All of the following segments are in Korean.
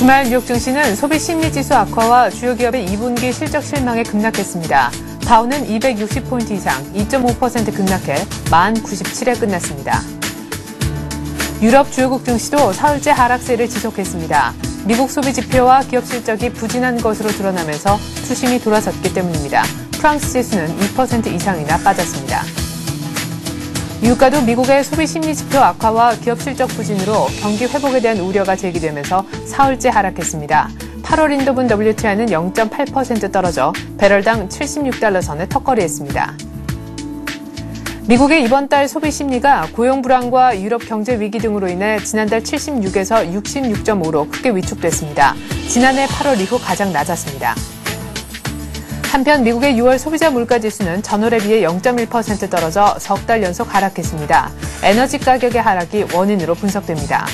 주말 뉴욕 증시는 소비 심리 지수 악화와 주요 기업의 2분기 실적 실망에 급락했습니다. 다우는 260포인트 이상 2.5% 급락해 1097에 끝났습니다. 유럽 주요국 증시도 사흘째 하락세를 지속했습니다. 미국 소비 지표와 기업 실적이 부진한 것으로 드러나면서 투심이 돌아섰기 때문입니다. 프랑스 지수는 2% 이상이나 빠졌습니다. 유가도 미국의 소비 심리 지표 악화와 기업 실적 부진으로 경기 회복에 대한 우려가 제기되면서 사흘째 하락했습니다. 8월 인도분 WTI는 0.8% 떨어져 배럴당 76달러 선에 턱걸이했습니다. 미국의 이번 달 소비 심리가 고용 불안과 유럽 경제 위기 등으로 인해 지난달 76에서 66.5로 크게 위축됐습니다. 지난해 8월 이후 가장 낮았습니다. 한편 미국의 6월 소비자 물가지수는 전월에 비해 0.1% 떨어져 석 달 연속 하락했습니다. 에너지 가격의 하락이 원인으로 분석됩니다.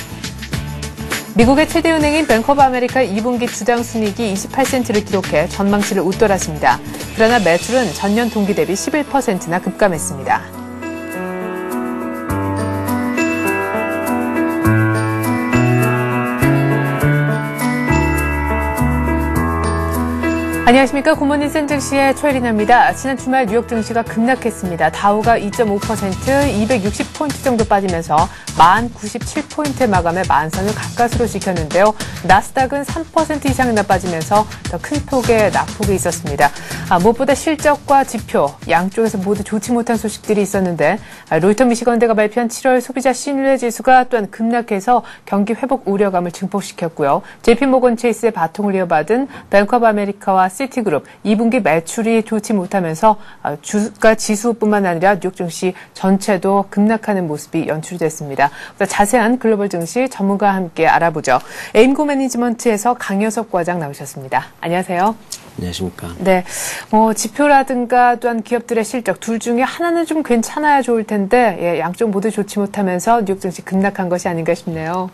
미국의 최대 은행인 뱅크 오브 아메리카의 2분기 주당 순이익이 28센트를 기록해 전망치를 웃돌았습니다. 그러나 매출은 전년 동기 대비 11%나 급감했습니다. 안녕하십니까. 굿모닝 센증시의 최리나입니다. 지난 주말 뉴욕 증시가 급락했습니다. 다우가 2.5%, 260포인트 정도 빠지면서 1097포인트에 마감해 만선을 가까스로 지켰는데요. 나스닥은 3% 이상이나 빠지면서 더 큰 폭의 낙폭이 있었습니다. 무엇보다 실적과 지표, 양쪽에서 모두 좋지 못한 소식들이 있었는데 로이터 미시건대가 발표한 7월 소비자 신뢰지수가 또한 급락해서 경기 회복 우려감을 증폭시켰고요. JP모건 체이스의 바통을 이어받은 뱅크 오브 아메리카와 시티그룹 2분기 매출이 좋지 못하면서 주가 지수뿐만 아니라 뉴욕 증시 전체도 급락하는 모습이 연출됐습니다. 자세한 글로벌 증시 전문가와 함께 알아보죠. 에임고 매니지먼트에서 강효석 과장 나오셨습니다. 안녕하세요. 안녕하십니까. 네, 지표라든가 또한 기업들의 실적 둘 중에 하나는 좀 괜찮아야 좋을 텐데 양쪽 모두 좋지 못하면서 뉴욕 증시 급락한 것이 아닌가 싶네요.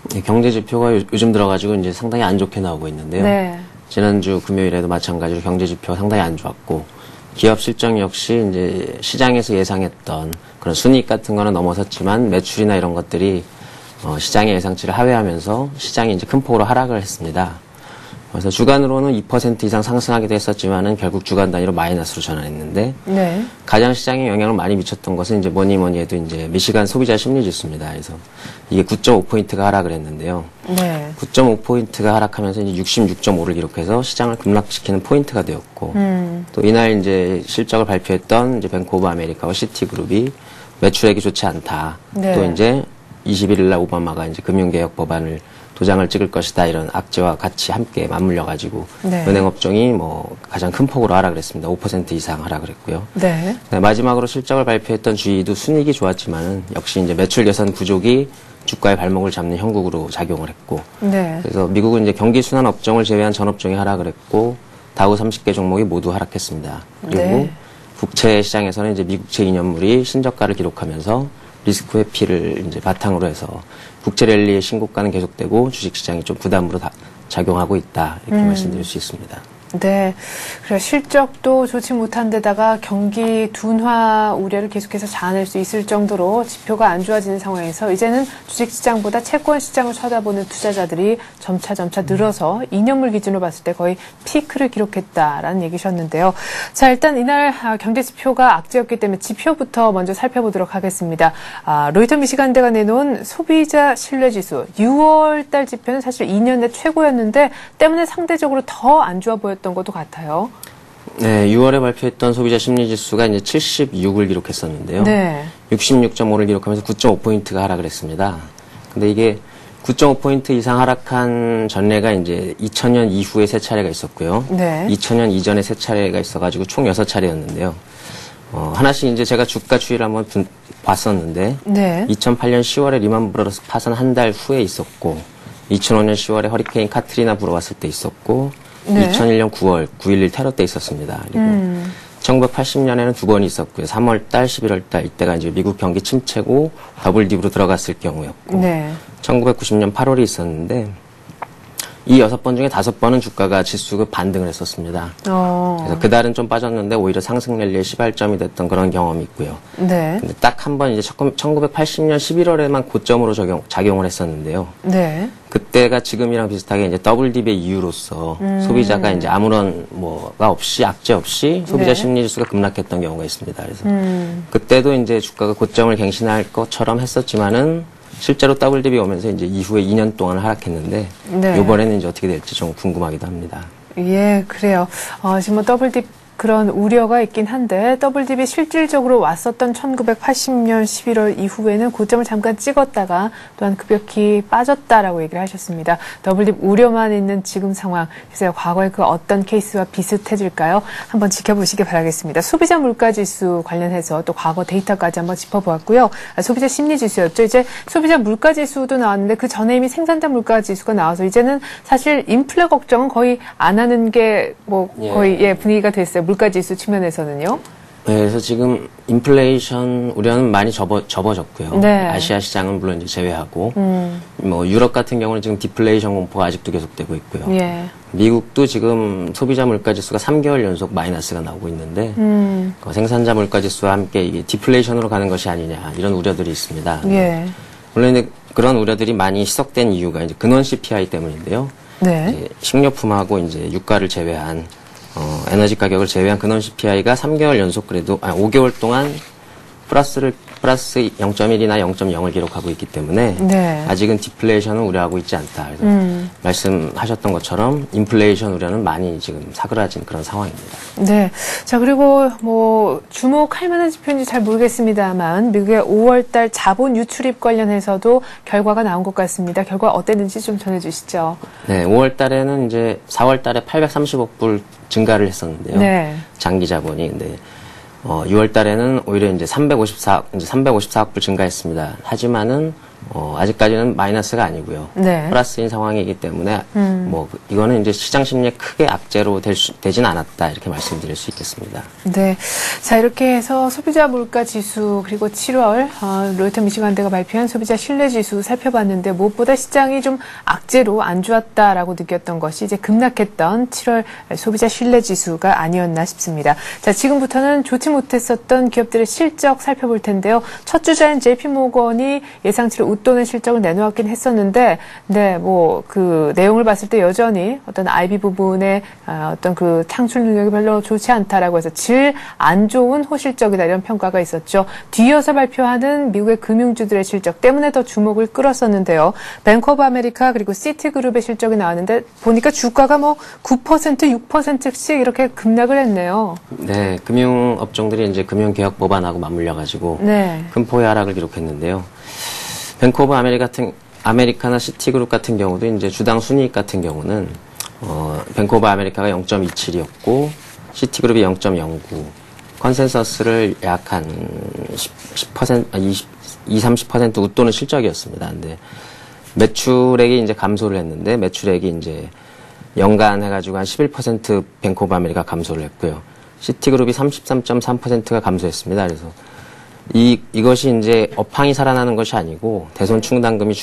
네, 경제 지표가 요즘 들어가지고 이제 상당히 안 좋게 나오고 있는데요. 네. 지난주 금요일에도 마찬가지로 경제 지표가 상당히 안 좋았고 기업 실적 역시 이제 시장에서 예상했던 그런 순이익 같은 거는 넘어섰지만 매출이나 이런 것들이 시장의 예상치를 하회하면서 시장이 이제 큰 폭으로 하락을 했습니다. 그래서 주간으로는 2% 이상 상승하기도 했었지만은 결국 주간 단위로 마이너스로 전환했는데 네. 가장 시장에 영향을 많이 미쳤던 것은 이제 뭐니 해도 이제 미시간 소비자 심리 지수입니다. 그래서 이게 9.5포인트가 하락을 했는데요. 네. 9.5포인트가 하락하면서 이제 66.5를 기록해서 시장을 급락시키는 포인트가 되었고 또 이날 이제 실적을 발표했던 이제 뱅크 오브 아메리카와 시티그룹이 매출액이 좋지 않다. 네. 또 이제 21일 날 오바마가 이제 금융개혁 법안을 도장을 찍을 것이다 이런 악재와 같이 함께 맞물려가지고 네. 은행업종이 가장 큰 폭으로 하락을 했습니다. 5% 이상 하락을 했고요. 네. 네, 마지막으로 실적을 발표했던 GE도 순이익이 좋았지만은 역시 이제 매출 개선 부족이 주가의 발목을 잡는 형국으로 작용을 했고 네. 그래서 미국은 이제 경기 순환 업종을 제외한 전 업종이 하락을 했고 다우 30개 종목이 모두 하락했습니다. 그리고 네. 국채 시장에서는 이제 미국채 2년물이 신저가를 기록하면서 리스크 회피를 이제 바탕으로 해서 국채 랠리의 신고가는 계속되고 주식시장이 좀 부담으로 작용하고 있다 이렇게 말씀드릴 수 있습니다. 네, 그래 실적도 좋지 못한 데다가 경기 둔화 우려를 계속해서 자아낼 수 있을 정도로 지표가 안 좋아지는 상황에서 이제는 주식시장보다 채권시장을 쳐다보는 투자자들이 점차 늘어서 2년물 기준으로 봤을 때 거의 피크를 기록했다라는 얘기셨는데요. 자, 일단 이날 경제지표가 악재였기 때문에 지표부터 먼저 살펴보도록 하겠습니다. 로이터 미시간대가 내놓은 소비자 신뢰지수 6월 달 지표는 사실 2년 내 최고였는데 때문에 상대적으로 더 안 좋아 보였던 것도 같아요. 네, 6월에 발표했던 소비자 심리지수가 이제 76을 기록했었는데요. 네. 66.5를 기록하면서 9.5포인트가 하락을 했습니다. 근데 이게 9.5포인트 이상 하락한 전례가 이제 2000년 이후에 3차례가 있었고요. 네. 2000년 이전에 3차례가 있어가지고 총 6차례였는데요. 하나씩 이제 제가 주가 추이를 한번 봤었는데, 네. 2008년 10월에 리만 브러더스 파산 한 달 후에 있었고, 2005년 10월에 허리케인 카트리나 불어왔을 때 있었고, 네. 2001년 9월 9.11 테러 때 있었습니다. 그리고 1980년에는 2번 있었고요. 3월달, 11월달 이때가 이제 미국 경기 침체고 더블 딥으로 들어갔을 경우였고, 네. 1990년 8월이 있었는데 이 6번 중에 5번은 주가가 지수가 반등을 했었습니다. 그래서 그달은 좀 빠졌는데 오히려 상승 랠리의 시발점이 됐던 그런 경험이 있고요. 네. 근데 딱 한 번 이제 1980년 11월에만 고점으로 작용을 했었는데요. 네. 그때가 지금이랑 비슷하게 이제 WDB의 이유로서 소비자가 이제 아무런 뭐가 없이 악재 없이 소비자 네. 심리 지수가 급락했던 경우가 있습니다. 그래서 그때도 이제 주가가 고점을 갱신할 것처럼 했었지만은 실제로 WDB 오면서 이제 이후에 2년 동안 하락했는데 네. 이번에는 이제 어떻게 될지 좀 궁금하기도 합니다. 예, 그래요. 지금 뭐 WDB 그런 우려가 있긴 한데 WDB 실질적으로 왔었던 1980년 11월 이후에는 고점을 잠깐 찍었다가 또한 급격히 빠졌다라고 얘기를 하셨습니다. WDB 우려만 있는 지금 상황, 글쎄요, 과거의 그 어떤 케이스와 비슷해질까요? 한번 지켜보시기 바라겠습니다. 소비자 물가지수 관련해서 또 과거 데이터까지 한번 짚어보았고요. 소비자 심리지수였죠. 이제 소비자 물가지수도 나왔는데 그 전에 이미 생산자 물가지수가 나와서 이제는 사실 인플레 걱정은 거의 안 하는 게 뭐 거의 분위기가 됐어요. 물가지수 측면에서는요. 네, 그래서 지금 인플레이션 우려는 많이 접어졌고요. 네. 아시아 시장은 물론 이제 제외하고, 뭐 유럽 같은 경우는 지금 디플레이션 공포가 아직도 계속되고 있고요. 예. 미국도 지금 소비자 물가지수가 3개월 연속 마이너스가 나오고 있는데, 그 생산자 물가지수와 함께 이게 디플레이션으로 가는 것이 아니냐 이런 우려들이 있습니다. 예. 물론 이제 그런 우려들이 많이 희석된 이유가 이제 근원 CPI 때문인데요. 네. 이제 식료품하고 이제 유가를 제외한 에너지 가격을 제외한 근원 CPI가 3개월 연속 그래도 5개월 동안 플러스 0.1이나 0.0을 기록하고 있기 때문에 네. 아직은 디플레이션을 우려하고 있지 않다. 그래서 말씀하셨던 것처럼 인플레이션 우려는 많이 지금 사그라진 그런 상황입니다. 네. 자, 그리고 뭐 주목할 만한 지표인지 잘 모르겠습니다만 미국의 5월달 자본 유출입 관련해서도 결과가 나온 것 같습니다. 결과 어땠는지 좀 전해주시죠. 네, 5월 달에는 이제 4월 달에 830억 불 증가를 했었는데요. 네. 장기 자본이. 근데 6월 달에는 오히려 이제 354억 불 증가했습니다. 하지만은 아직까지는 마이너스가 아니고요. 네. 플러스인 상황이기 때문에 뭐 이거는 이제 시장 심리에 크게 악재로 되진 않았다 이렇게 말씀드릴 수 있겠습니다. 네. 자, 이렇게 해서 소비자 물가 지수 그리고 7월 로이터 미시간대가 발표한 소비자 신뢰 지수 살펴봤는데 무엇보다 시장이 좀 악재로 안 좋았다라고 느꼈던 것이 이제 급락했던 7월 소비자 신뢰 지수가 아니었나 싶습니다. 자, 지금부터는 좋지 못했었던 기업들의 실적 살펴볼 텐데요. 첫 주자인 JP모건이 예상치를 웃도는 실적을 내놓았긴 했었는데, 네, 뭐, 그 내용을 봤을 때 여전히 어떤 IB 부분의 어떤 그 창출 능력이 별로 좋지 않다라고 해서 질 안 좋은 호실적이다 이런 평가가 있었죠. 뒤이어서 발표하는 미국의 금융주들의 실적 때문에 더 주목을 끌었었는데요. 뱅크 오브 아메리카 그리고 시티그룹의 실적이 나왔는데 보니까 주가가 뭐 9%, 6%씩 이렇게 급락을 했네요. 네, 금융업종들이 이제 금융개혁 법안하고 맞물려가지고 네. 큰 폭의 하락을 기록했는데요. 뱅크 오브 아메리카나 시티그룹 같은 경우도 이제 주당 순이익 같은 경우는 뱅크 오브 아메리카가 0.27이었고 시티그룹이 0.09, 컨센서스를 약 한 20-30% 웃도는 실적이었습니다. 근데 매출액이 이제 감소를 했는데 매출액이 이제 연간 해가지고 한 11% 뱅크 오브 아메리카 감소를 했고요. 시티그룹이 33.3%가 감소했습니다. 그래서 이것이 이제 업황이 살아나는 것이 아니고 대손 충당금이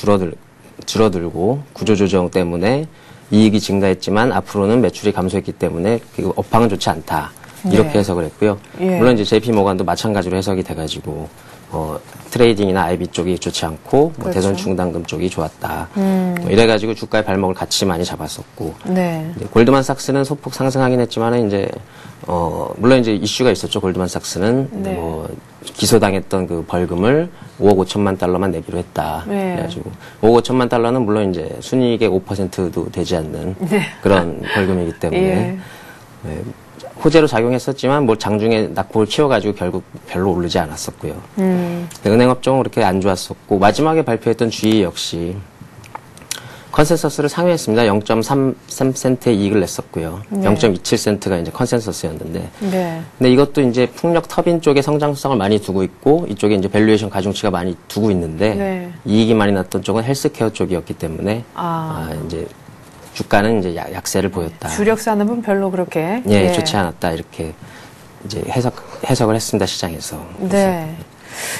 줄어들고 구조조정 때문에 이익이 증가했지만 앞으로는 매출이 감소했기 때문에 그 업황은 좋지 않다. 이렇게 네. 해석을 했고요. 예. 물론 이제 JP모건도 마찬가지로 해석이 돼가지고 트레이딩이나 IB 쪽이 좋지 않고 그렇죠. 대손 충당금 쪽이 좋았다. 뭐 이래가지고 주가의 발목을 같이 많이 잡았었고 네. 골드만삭스는 소폭 상승하긴 했지만은 이제 물론 이제 이슈가 있었죠. 골드만삭스는 네. 뭐 기소당했던 그 벌금을 5억 5천만 달러만 내기로 했다. 네. 그래가지고 5억 5천만 달러는 물론 이제 순이익의 5%도 되지 않는 네. 그런 벌금이기 때문에 예. 네, 호재로 작용했었지만 뭐 장중에 낙폭을 키워가지고 결국 별로 오르지 않았었고요. 은행업종은 그렇게 안 좋았었고 마지막에 발표했던 GE 역시 컨센서스를 상회했습니다. 0.33센트의 이익을 냈었고요. 네. 0.27센트가 이제 컨센서스였는데. 네. 근데 이것도 이제 풍력 터빈 쪽에 성장성을 많이 두고 있고 이쪽에 이제 밸류에이션 가중치가 많이 두고 있는데 네. 이익이 많이 났던 쪽은 헬스케어 쪽이었기 때문에 이제 주가는 이제 약세를 보였다. 주력 산업은 별로 그렇게 예, 좋지 않았다 이렇게 이제 해석을 했습니다 시장에서. 네.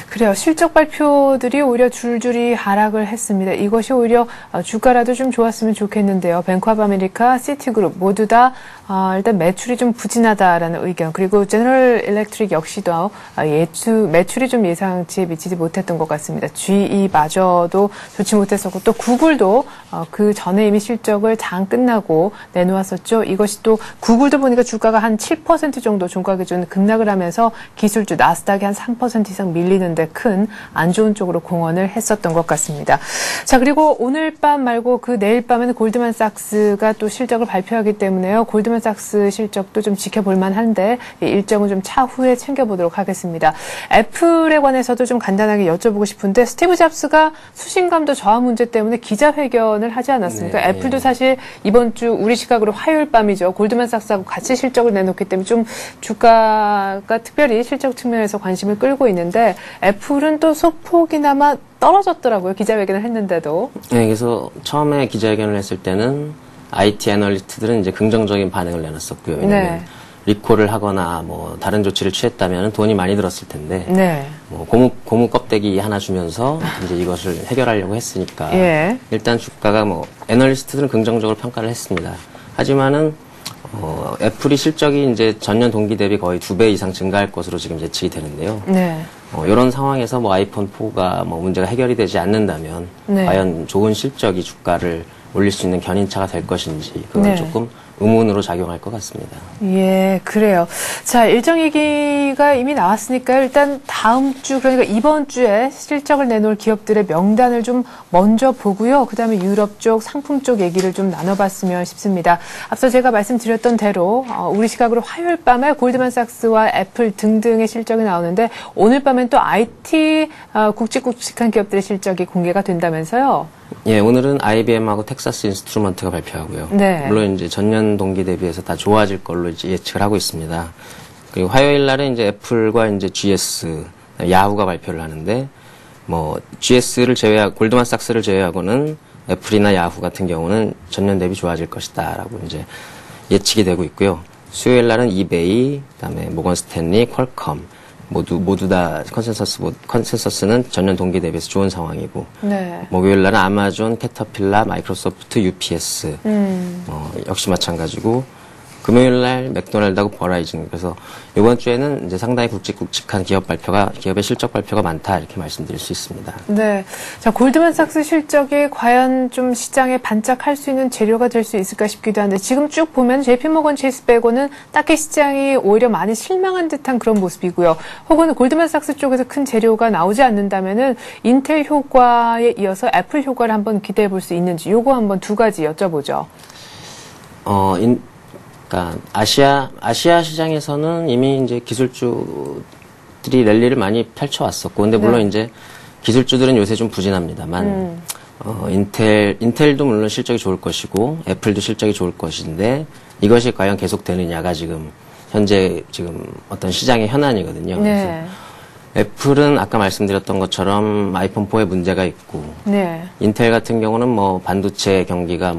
그래요. 실적 발표들이 오히려 줄줄이 하락을 했습니다. 이것이 오히려 주가라도 좀 좋았으면 좋겠는데요. 뱅크 오브 아메리카, 시티그룹 모두 다 일단 매출이 좀 부진하다라는 의견, 그리고 제너럴 일렉트릭 역시도 매출이 좀 예상치에 미치지 못했던 것 같습니다. GE마저도 좋지 못했었고, 또 구글도 그 전에 이미 실적을 장 끝나고 내놓았었죠. 이것이 또 구글도 보니까 주가가 한 7% 정도 종가 기준 급락을 하면서 기술주 나스닥이 한 3% 이상 밀리는데 큰 안 좋은 쪽으로 공헌을 했었던 것 같습니다. 자, 그리고 오늘 밤 말고 그 내일 밤에는 골드만삭스가 또 실적을 발표하기 때문에요. 골드만삭스 실적도 좀 지켜볼 만한데 일정은 좀 차후에 챙겨보도록 하겠습니다. 애플에 관해서도 좀 간단하게 여쭤보고 싶은데, 스티브 잡스가 수신감도 저하 문제 때문에 기자회견을 하지 않았습니까? 네, 애플도 사실 이번 주 우리 시각으로 화요일 밤이죠. 골드만삭스하고 같이 실적을 내놓기 때문에 좀 주가가 특별히 실적 측면에서 관심을 끌고 있는데, 애플은 또 소폭이나마 떨어졌더라고요. 기자회견을 했는데도. 네, 그래서 처음에 기자회견을 했을 때는 IT 애널리스트들은 이제 긍정적인 반응을 내놨었고요. 왜냐면 네. 리콜을 하거나 뭐 다른 조치를 취했다면 돈이 많이 들었을 텐데, 네. 뭐 고무 껍데기 하나 주면서 이제 이것을 해결하려고 했으니까 예. 일단 주가가 뭐 애널리스트들은 긍정적으로 평가를 했습니다. 하지만은 애플이 실적이 이제 전년 동기 대비 거의 2배 이상 증가할 것으로 지금 예측이 되는데요. 네. 이런 상황에서 뭐 아이폰 4가 뭐 문제가 해결이 되지 않는다면 네. 과연 좋은 실적이 주가를 올릴 수 있는 견인차가 될 것인지, 그건 네. 조금 의문으로 작용할 것 같습니다. 예, 그래요. 자, 일정 얘기가 이미 나왔으니까요. 일단 다음 주, 그러니까 이번 주에 실적을 내놓을 기업들의 명단을 좀 먼저 보고요. 그 다음에 유럽 쪽, 상품 쪽 얘기를 좀 나눠봤으면 싶습니다. 앞서 제가 말씀드렸던 대로 우리 시각으로 화요일 밤에 골드만삭스와 애플 등등의 실적이 나오는데, 오늘 밤엔 또 IT 굵직굵직한 기업들의 실적이 공개가 된다면서요? 예, 오늘은 IBM하고 텍사스 인스트루먼트가 발표하고요. 네. 물론 이제 전년 동기 대비해서 다 좋아질 걸로 이제 예측을 하고 있습니다. 그리고 화요일 날은 이제 애플과 이제 GS, 야후가 발표를 하는데, 뭐 GS를 골드만삭스를 제외하고는 애플이나 야후 같은 경우는 전년 대비 좋아질 것이다라고 이제 예측이 되고 있고요. 수요일 날은 이베이, 그다음에 모건 스탠리, 퀄컴 모두 다 컨센서스는 전년 동기 대비해서 좋은 상황이고, 네. 목요일 날은 아마존, 캐터필라, 마이크로소프트, UPS 역시 마찬가지고, 금요일 날 맥도날드하고 버라이즌. 그래서 이번 주에는 이제 상당히 굵직굵직한 기업의 실적 발표가 많다, 이렇게 말씀드릴 수 있습니다. 네. 자, 골드만삭스 실적이 과연 좀 시장에 반짝할 수 있는 재료가 될 수 있을까 싶기도 한데, 지금 쭉 보면 JP모건 체이스 빼고는 딱히 시장이 오히려 많이 실망한 듯한 그런 모습이고요. 혹은 골드만삭스 쪽에서 큰 재료가 나오지 않는다면은 인텔 효과에 이어서 애플 효과를 한번 기대해 볼 수 있는지, 요거 한번 두 가지 여쭤보죠. 그러니까 아시아 시장에서는 이미 이제 기술주들이 랠리를 많이 펼쳐왔었고, 근데 물론 네. 이제 기술주들은 요새 좀 부진합니다만, 인텔도 물론 실적이 좋을 것이고, 애플도 실적이 좋을 것인데, 이것이 과연 계속되느냐가 현재 어떤 시장의 현안이거든요. 네. 그래서 애플은 아까 말씀드렸던 것처럼 아이폰 4에 문제가 있고, 네. 인텔 같은 경우는 뭐 반도체 경기가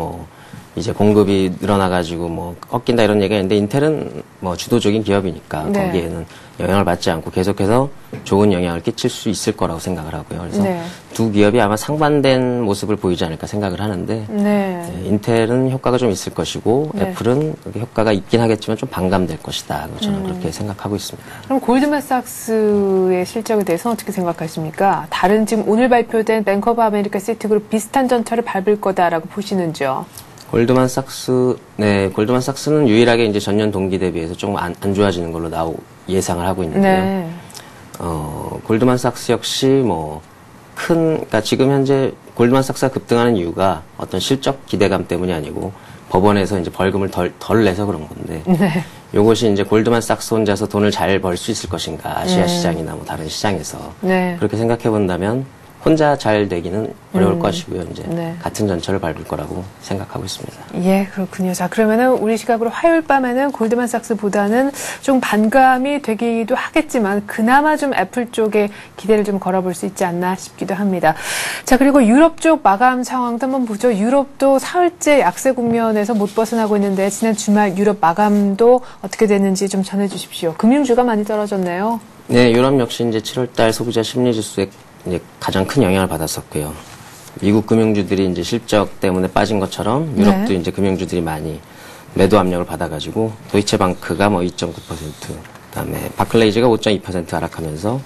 이제 공급이 늘어나가지고 꺾인다 이런 얘기가 있는데, 인텔은 주도적인 기업이니까 네. 거기에는 영향을 받지 않고 계속해서 좋은 영향을 끼칠 수 있을 거라고 생각을 하고요. 그래서 네. 두 기업이 아마 상반된 모습을 보이지 않을까 생각을 하는데, 네. 인텔은 효과가 좀 있을 것이고, 네. 애플은 효과가 있긴 하겠지만 좀 반감될 것이다. 저는 그렇게 생각하고 있습니다. 그럼 골드만삭스의 실적에 대해서 어떻게 생각하십니까? 다른 지금 오늘 발표된 뱅크 오브 아메리카 시티그룹 비슷한 전철을 밟을 거다라고 보시는지요? 골드만삭스는 유일하게 이제 전년 동기 대비해서 조금 안 좋아지는 걸로 예상을 하고 있는데요. 네. 골드만삭스 역시 그러니까 지금 현재 골드만삭스가 급등하는 이유가 어떤 실적 기대감 때문이 아니고 법원에서 이제 벌금을 덜 내서 그런 건데, 네. 요것이 이제 골드만삭스 혼자서 돈을 잘 벌 수 있을 것인가, 아시아 시장이나 다른 시장에서. 네. 그렇게 생각해 본다면 혼자 잘 되기는 어려울 것이고요. 이제 네. 같은 전철을 밟을 거라고 생각하고 있습니다. 예, 그렇군요. 자, 그러면은 우리 시각으로 화요일 밤에는 골드만삭스보다는 좀 반감이 되기도 하겠지만 그나마 좀 애플 쪽에 기대를 좀 걸어볼 수 있지 않나 싶기도 합니다. 자, 그리고 유럽 쪽 마감 상황도 한번 보죠. 유럽도 사흘째 약세 국면에서 못 벗어나고 있는데, 지난 주말 유럽 마감도 어떻게 됐는지 좀 전해주십시오. 금융주가 많이 떨어졌네요. 네, 유럽 역시 이제 7월달 소비자 심리지수에 이제 가장 큰 영향을 받았었고요. 미국 금융주들이 이제 실적 때문에 빠진 것처럼 유럽도 이제 금융주들이 많이 매도 압력을 받아가지고 도이체방크가 뭐 2.9%, 그다음에 바클레이즈가 5.2% 하락하면서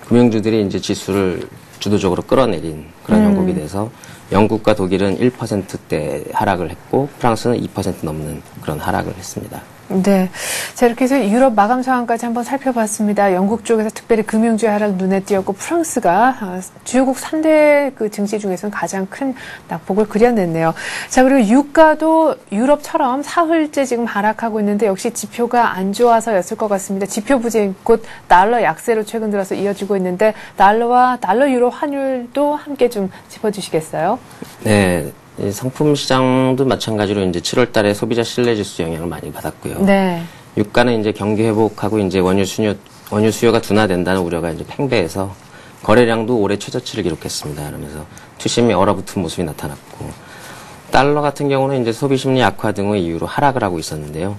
금융주들이 이제 지수를 주도적으로 끌어내린 그런 형국이 돼서 영국과 독일은 1%대 하락을 했고 프랑스는 2% 넘는 그런 하락을 했습니다. 네. 자, 이렇게 해서 유럽 마감 상황까지 한번 살펴봤습니다. 영국 쪽에서 특별히 금융주의 하락 눈에 띄었고, 프랑스가 주요국 3대 그 증시 중에서는 가장 큰 낙폭을 그려냈네요. 자, 그리고 유가도 유럽처럼 사흘째 지금 하락하고 있는데 역시 지표가 안 좋아서였을 것 같습니다. 지표 부진, 곧 달러 약세로 최근 들어서 이어지고 있는데, 달러와 달러 유로 환율도 함께 좀 짚어주시겠어요? 네. 상품 시장도 마찬가지로 이제 7월 달에 소비자 신뢰 지수 영향을 많이 받았고요. 네. 유가는 이제 경기 회복하고 이제 원유 수요가 둔화된다는 우려가 이제 팽배해서 거래량도 올해 최저치를 기록했습니다. 그러면서 투심이 얼어붙은 모습이 나타났고, 달러 같은 경우는 이제 소비 심리 악화 등의 이유로 하락을 하고 있었는데요.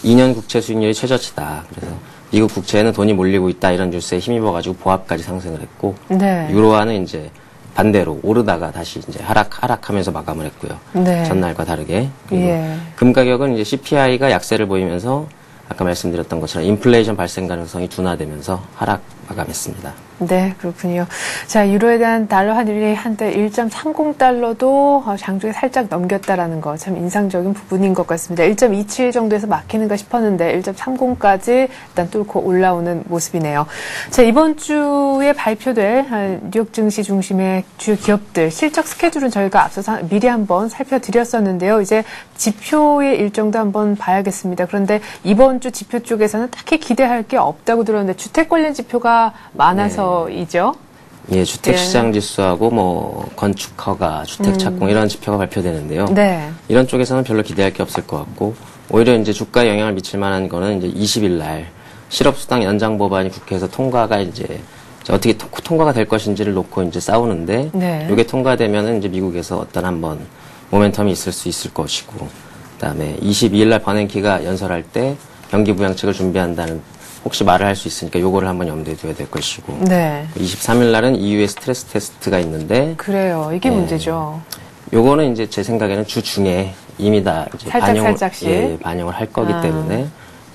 2년 국채 수익률이 최저치다. 그래서 미국 국채에는 돈이 몰리고 있다 이런 뉴스에 힘입어가지고 보합까지 상승을 했고, 네. 유로화는 이제 반대로 오르다가 다시 이제 하락하면서 마감을 했고요. 네. 전날과 다르게. 그리고 예. 금 가격은 이제 CPI가 약세를 보이면서 아까 말씀드렸던 것처럼 인플레이션 발생 가능성이 둔화되면서 하락 마감했습니다. 네, 그렇군요. 자, 유로에 대한 달러 환율이 한때 1.30달러도 장중에 살짝 넘겼다라는 거 참 인상적인 부분인 것 같습니다. 1.27 정도에서 막히는가 싶었는데 1.30까지 일단 뚫고 올라오는 모습이네요. 자, 이번 주에 발표될 뉴욕 증시 중심의 주요 기업들 실적 스케줄은 저희가 앞서서 미리 한번 살펴드렸었는데요. 이제 지표의 일정도 한번 봐야겠습니다. 그런데 이번 주 지표 쪽에서는 딱히 기대할 게 없다고 들었는데 주택 관련 지표가 많아서이죠. 예, 주택시장 지수하고 뭐 건축 허가, 주택 착공 이런 지표가 발표되는데요. 네. 이런 쪽에서는 별로 기대할 게 없을 것 같고, 오히려 이제 주가에 영향을 미칠 만한 거는 이제 20일 날 실업수당 연장 법안이 국회에서 통과가 이제 어떻게 통과가 될 것인지를 놓고 이제 싸우는데, 네. 이게 통과되면은 이제 미국에서 어떤 한번 모멘텀이 있을 수 있을 것이고, 그다음에 22일 날 버냉키가 연설할 때 경기 부양책을 준비한다는 혹시 말을 할 수 있으니까 요거를 한번 염두에 둬야 될 것이고. 네. 23일 날은 EU의 스트레스 테스트가 있는데. 그래요. 이게 문제죠. 요거는 이제 제 생각에는 주 중에 이미 다 이제 살짝씩 반영을 할 거기 때문에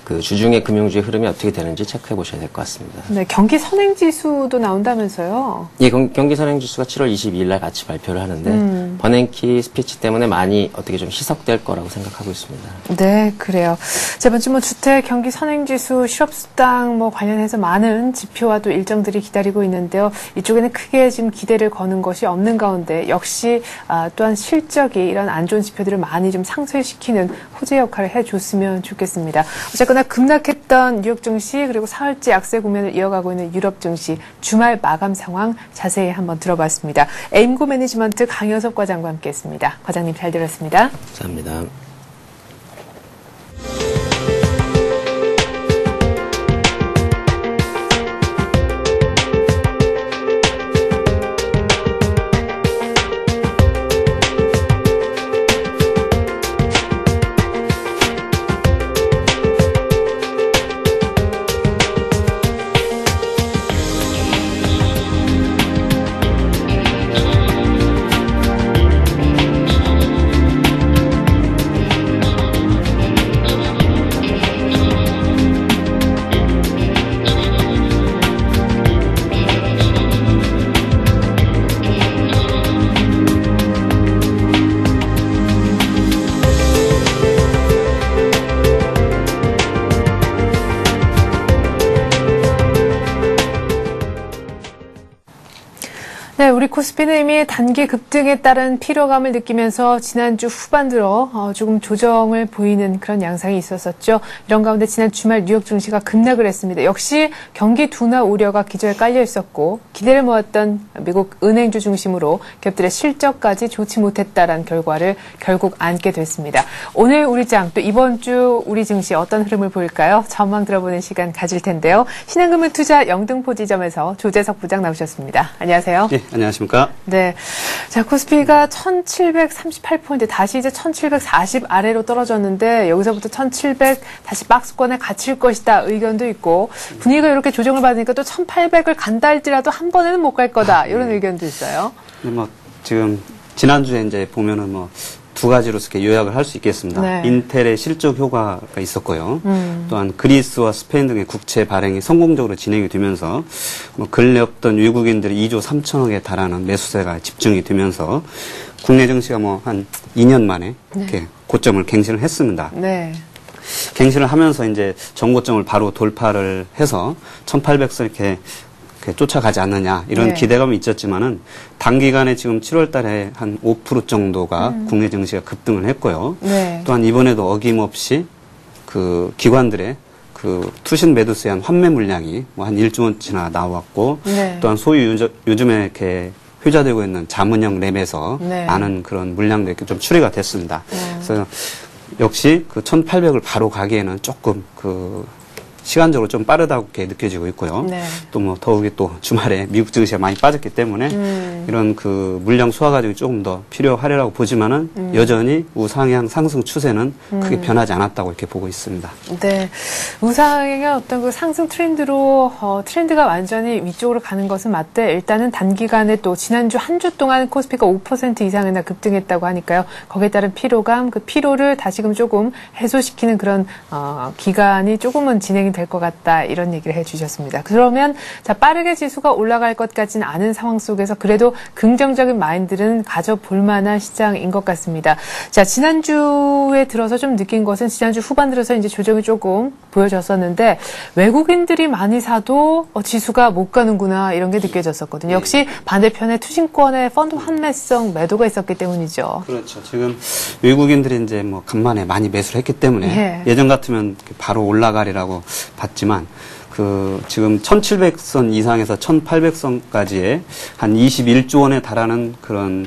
그 주중에 금융주의 흐름이 어떻게 되는지 체크해 보셔야 될 것 같습니다. 네, 경기 선행 지수도 나온다면서요? 예, 경기 선행 지수가 7월 22일 날 같이 발표를 하는데 버냉키 스피치 때문에 많이 어떻게 좀 희석될 거라고 생각하고 있습니다. 네, 그래요. 자, 이번 주 뭐 주택 경기 선행 지수, 실업수당 뭐 관련해서 많은 지표와 또 일정들이 기다리고 있는데요. 이쪽에는 크게 지금 기대를 거는 것이 없는 가운데 역시 또한 실적이 이런 안 좋은 지표들을 많이 좀 상쇄시키는 호재 역할을 해줬으면 좋겠습니다. 어쨌거나 급락했던 뉴욕 증시 그리고 사흘째 약세 국면을 이어가고 있는 유럽 증시 주말 마감 상황 자세히 한번 들어봤습니다. 에임고 매니지먼트 강효섭 과장과 함께했습니다. 과장님 잘 들었습니다. 감사합니다. 네, 우리 코스피는 이미 단기 급등에 따른 피로감을 느끼면서 지난주 후반 들어 조금 조정을 보이는 그런 양상이 있었었죠. 이런 가운데 지난 주말 뉴욕 증시가 급락을 했습니다. 역시 경기 둔화 우려가 기저에 깔려 있었고 기대를 모았던 미국 은행주 중심으로 기업들의 실적까지 좋지 못했다라는 결과를 결국 안게 됐습니다. 오늘 우리 장 또 이번 주 우리 증시 어떤 흐름을 보일까요? 전망 들어보는 시간 가질 텐데요. 신한금융투자 영등포 지점에서 조재석 부장 나오셨습니다. 안녕하세요. 네, 안녕하십니까. 안녕하십니까? 네. 자, 코스피가 1738포인트, 다시 이제 1740 아래로 떨어졌는데, 여기서부터 1700 다시 박스권에 갇힐 것이다 의견도 있고, 분위기가 이렇게 조정을 받으니까 또 1800을 간다 할지라도 한 번에는 못 갈 거다, 이런 의견도 있어요. 뭐, 지금, 지난주에 이제 보면은 뭐, 두 가지로 이렇게 요약을 할 수 있겠습니다. 네. 인텔의 실적 효과가 있었고요. 또한 그리스와 스페인 등의 국채 발행이 성공적으로 진행이 되면서 뭐 근래 없던 외국인들이 2조 3천억에 달하는 매수세가 집중이 되면서 국내 증시가 뭐 한 2년 만에 이렇게 고점을 갱신을 했습니다. 네. 갱신을 하면서 이제 전고점을 바로 돌파를 해서 1800선 이렇게 쫓아가지 않느냐 이런 네. 기대감이 있었지만은 단기간에 지금 7월 달에 한 5% 정도가 국내 증시가 급등을 했고요. 네. 또한 이번에도 어김없이 그 기관들의 그 투신 매도세에 한 환매 물량이 뭐 한 1조 원치나 나왔고 네. 또한 소위 요즘에 이렇게 회자되고 있는 자문형 랩에서 네. 많은 그런 물량도 이렇게 좀 추리가 됐습니다. 그래서 역시 그 1800을 바로 가기에는 조금 그 시간적으로 좀 빠르다고 이렇게 느껴지고 있고요. 네. 또 뭐 더욱이 또 주말에 미국 증시가 많이 빠졌기 때문에 이런 그 물량 수화 과정이 조금 더 필요하리라고 보지만은 여전히 우상향 상승 추세는 크게 변하지 않았다고 이렇게 보고 있습니다. 네. 우상향의 어떤 그 상승 트렌드로, 트렌드가 완전히 위쪽으로 가는 것은 맞대, 일단은 단기간에 또 지난주 한 주 동안 코스피가 5% 이상이나 급등했다고 하니까요. 거기에 따른 피로감, 그 피로를 다시금 조금 해소시키는 그런, 기간이 조금은 진행이 될 것 같다, 이런 얘기를 해 주셨습니다. 그러면, 자, 빠르게 지수가 올라갈 것 같지는 않은 상황 속에서 그래도 긍정적인 마인드는 가져볼 만한 시장인 것 같습니다. 자, 지난주에 들어서 좀 느낀 것은 지난주 후반 들어서 이제 조정이 조금 보여졌었는데 외국인들이 많이 사도 지수가 못 가는구나 이런 게 느껴졌었거든요. 역시 반대편에 투신권의 펀드 환매성 매도가 있었기 때문이죠. 그렇죠. 지금 외국인들이 이제 뭐 간만에 많이 매수를 했기 때문에 예전 같으면 바로 올라가리라고 봤지만 그 지금 1700선 이상에서 1800선까지의 한 21조 원에 달하는 그런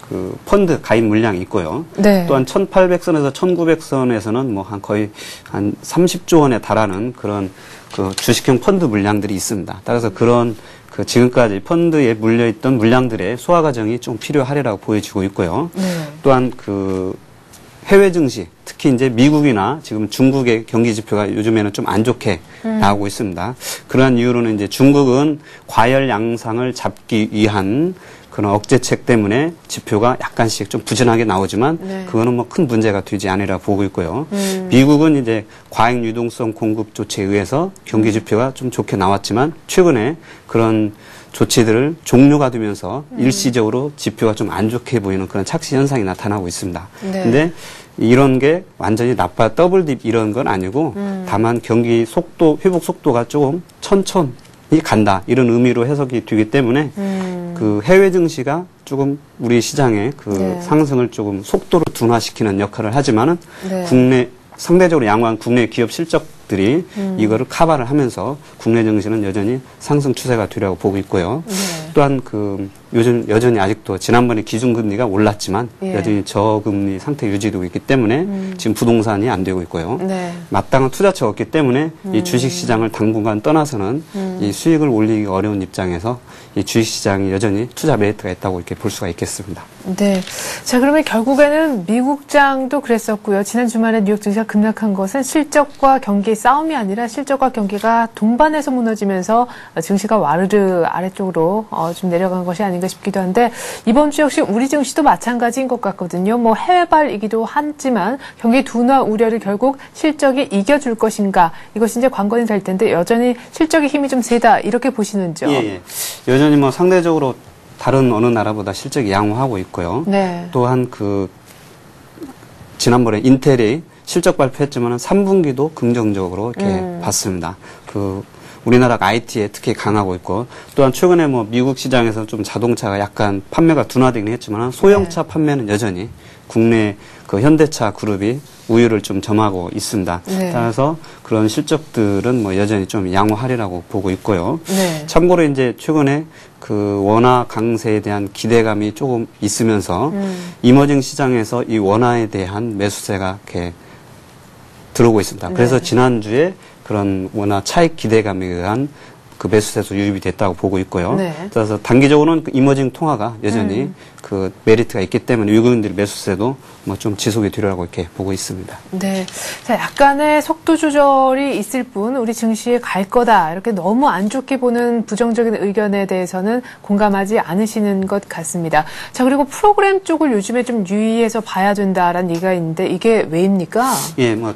그 펀드 가입 물량이 있고요. 네. 또한 1800선에서 1900선에서는 뭐 한 거의 한 30조 원에 달하는 그런 그 주식형 펀드 물량들이 있습니다. 따라서 그런 그 지금까지 펀드에 물려있던 물량들의 소화 과정이 좀 필요하리라고 보여지고 있고요. 네. 또한 그 해외 증시, 특히 이제 미국이나 지금 중국의 경기 지표가 요즘에는 좀 안 좋게 나오고 있습니다. 그러한 이유로는 이제 중국은 과열 양상을 잡기 위한 그런 억제책 때문에 지표가 약간씩 좀 부진하게 나오지만 네. 그거는 뭐 큰 문제가 되지 않으리라 보고 있고요. 미국은 이제 과잉 유동성 공급 조치에 의해서 경기 지표가 좀 좋게 나왔지만 최근에 그런 조치들을 종료가 되면서 일시적으로 지표가 좀 안 좋게 보이는 그런 착시 현상이 나타나고 있습니다. 네. 근데 이런 게 완전히 나빠 더블 딥 이런 건 아니고 다만 경기 속도, 회복 속도가 조금 천천히 간다 이런 의미로 해석이 되기 때문에 그 해외 증시가 조금 우리 시장의 그 네. 상승을 조금 속도로 둔화시키는 역할을 하지만은 네. 국내 상대적으로 양호한 국내 기업 실적들이 이거를 커버를 하면서 국내 증시는 여전히 상승 추세가 되려고 보고 있고요. 네. 또한 그 요즘 여전히 아직도 지난번에 기준금리가 올랐지만 예. 여전히 저금리 상태 유지되고 있기 때문에 지금 부동산이 안 되고 있고요. 네. 마땅한 투자처가 없기 때문에 이 주식시장을 당분간 떠나서는 이 수익을 올리기 어려운 입장에서 이 주식시장이 여전히 투자 메리트가 있다고 이렇게 볼 수가 있겠습니다. 네. 자, 그러면 결국에는 미국장도 그랬었고요. 지난 주말에 뉴욕 증시가 급락한 것은 실적과 경기의 싸움이 아니라 실적과 경기가 동반해서 무너지면서 증시가 와르르 아래쪽으로 좀 내려간 것이 아닌가 싶기도 한데 이번 주 역시 우리 증시도 마찬가지인 것 같거든요. 뭐 해외발이기도 하지만 경기 둔화 우려를 결국 실적이 이겨줄 것인가 이것이 이제 관건이 될 텐데 여전히 실적의 힘이 좀 세다 이렇게 보시는죠. 예. 여전히 뭐 상대적으로 다른 어느 나라보다 실적이 양호하고 있고요. 네. 또한 그 지난번에 인텔이 실적 발표했지만 3분기도 긍정적으로 이렇게 봤습니다. 그 우리나라가 IT에 특히 강하고 있고 또한 최근에 뭐 미국 시장에서 좀 자동차가 약간 판매가 둔화되긴 했지만 소형차 판매는 여전히 국내 그 현대차 그룹이 우위를 좀 점하고 있습니다. 네. 따라서 그런 실적들은 뭐 여전히 좀 양호하리라고 보고 있고요. 네. 참고로 이제 최근에 그 원화 강세에 대한 기대감이 조금 있으면서 이머징 시장에서 이 원화에 대한 매수세가 이렇게 들어오고 있습니다. 그래서 네. 지난주에 그런 원화 차익 기대감에 의한 그 매수세도 유입이 됐다고 보고 있고요. 네. 그래서 단기적으로는 그 이머징 통화가 여전히 그 메리트가 있기 때문에 외국인들의 매수세도 뭐 좀 지속이 되리라고 이렇게 보고 있습니다. 네. 자, 약간의 속도 조절이 있을 뿐 우리 증시에 갈 거다. 이렇게 너무 안 좋게 보는 부정적인 의견에 대해서는 공감하지 않으시는 것 같습니다. 자, 그리고 프로그램 쪽을 요즘에 좀 유의해서 봐야 된다라는 얘기가 있는데 이게 왜입니까? 예, 뭐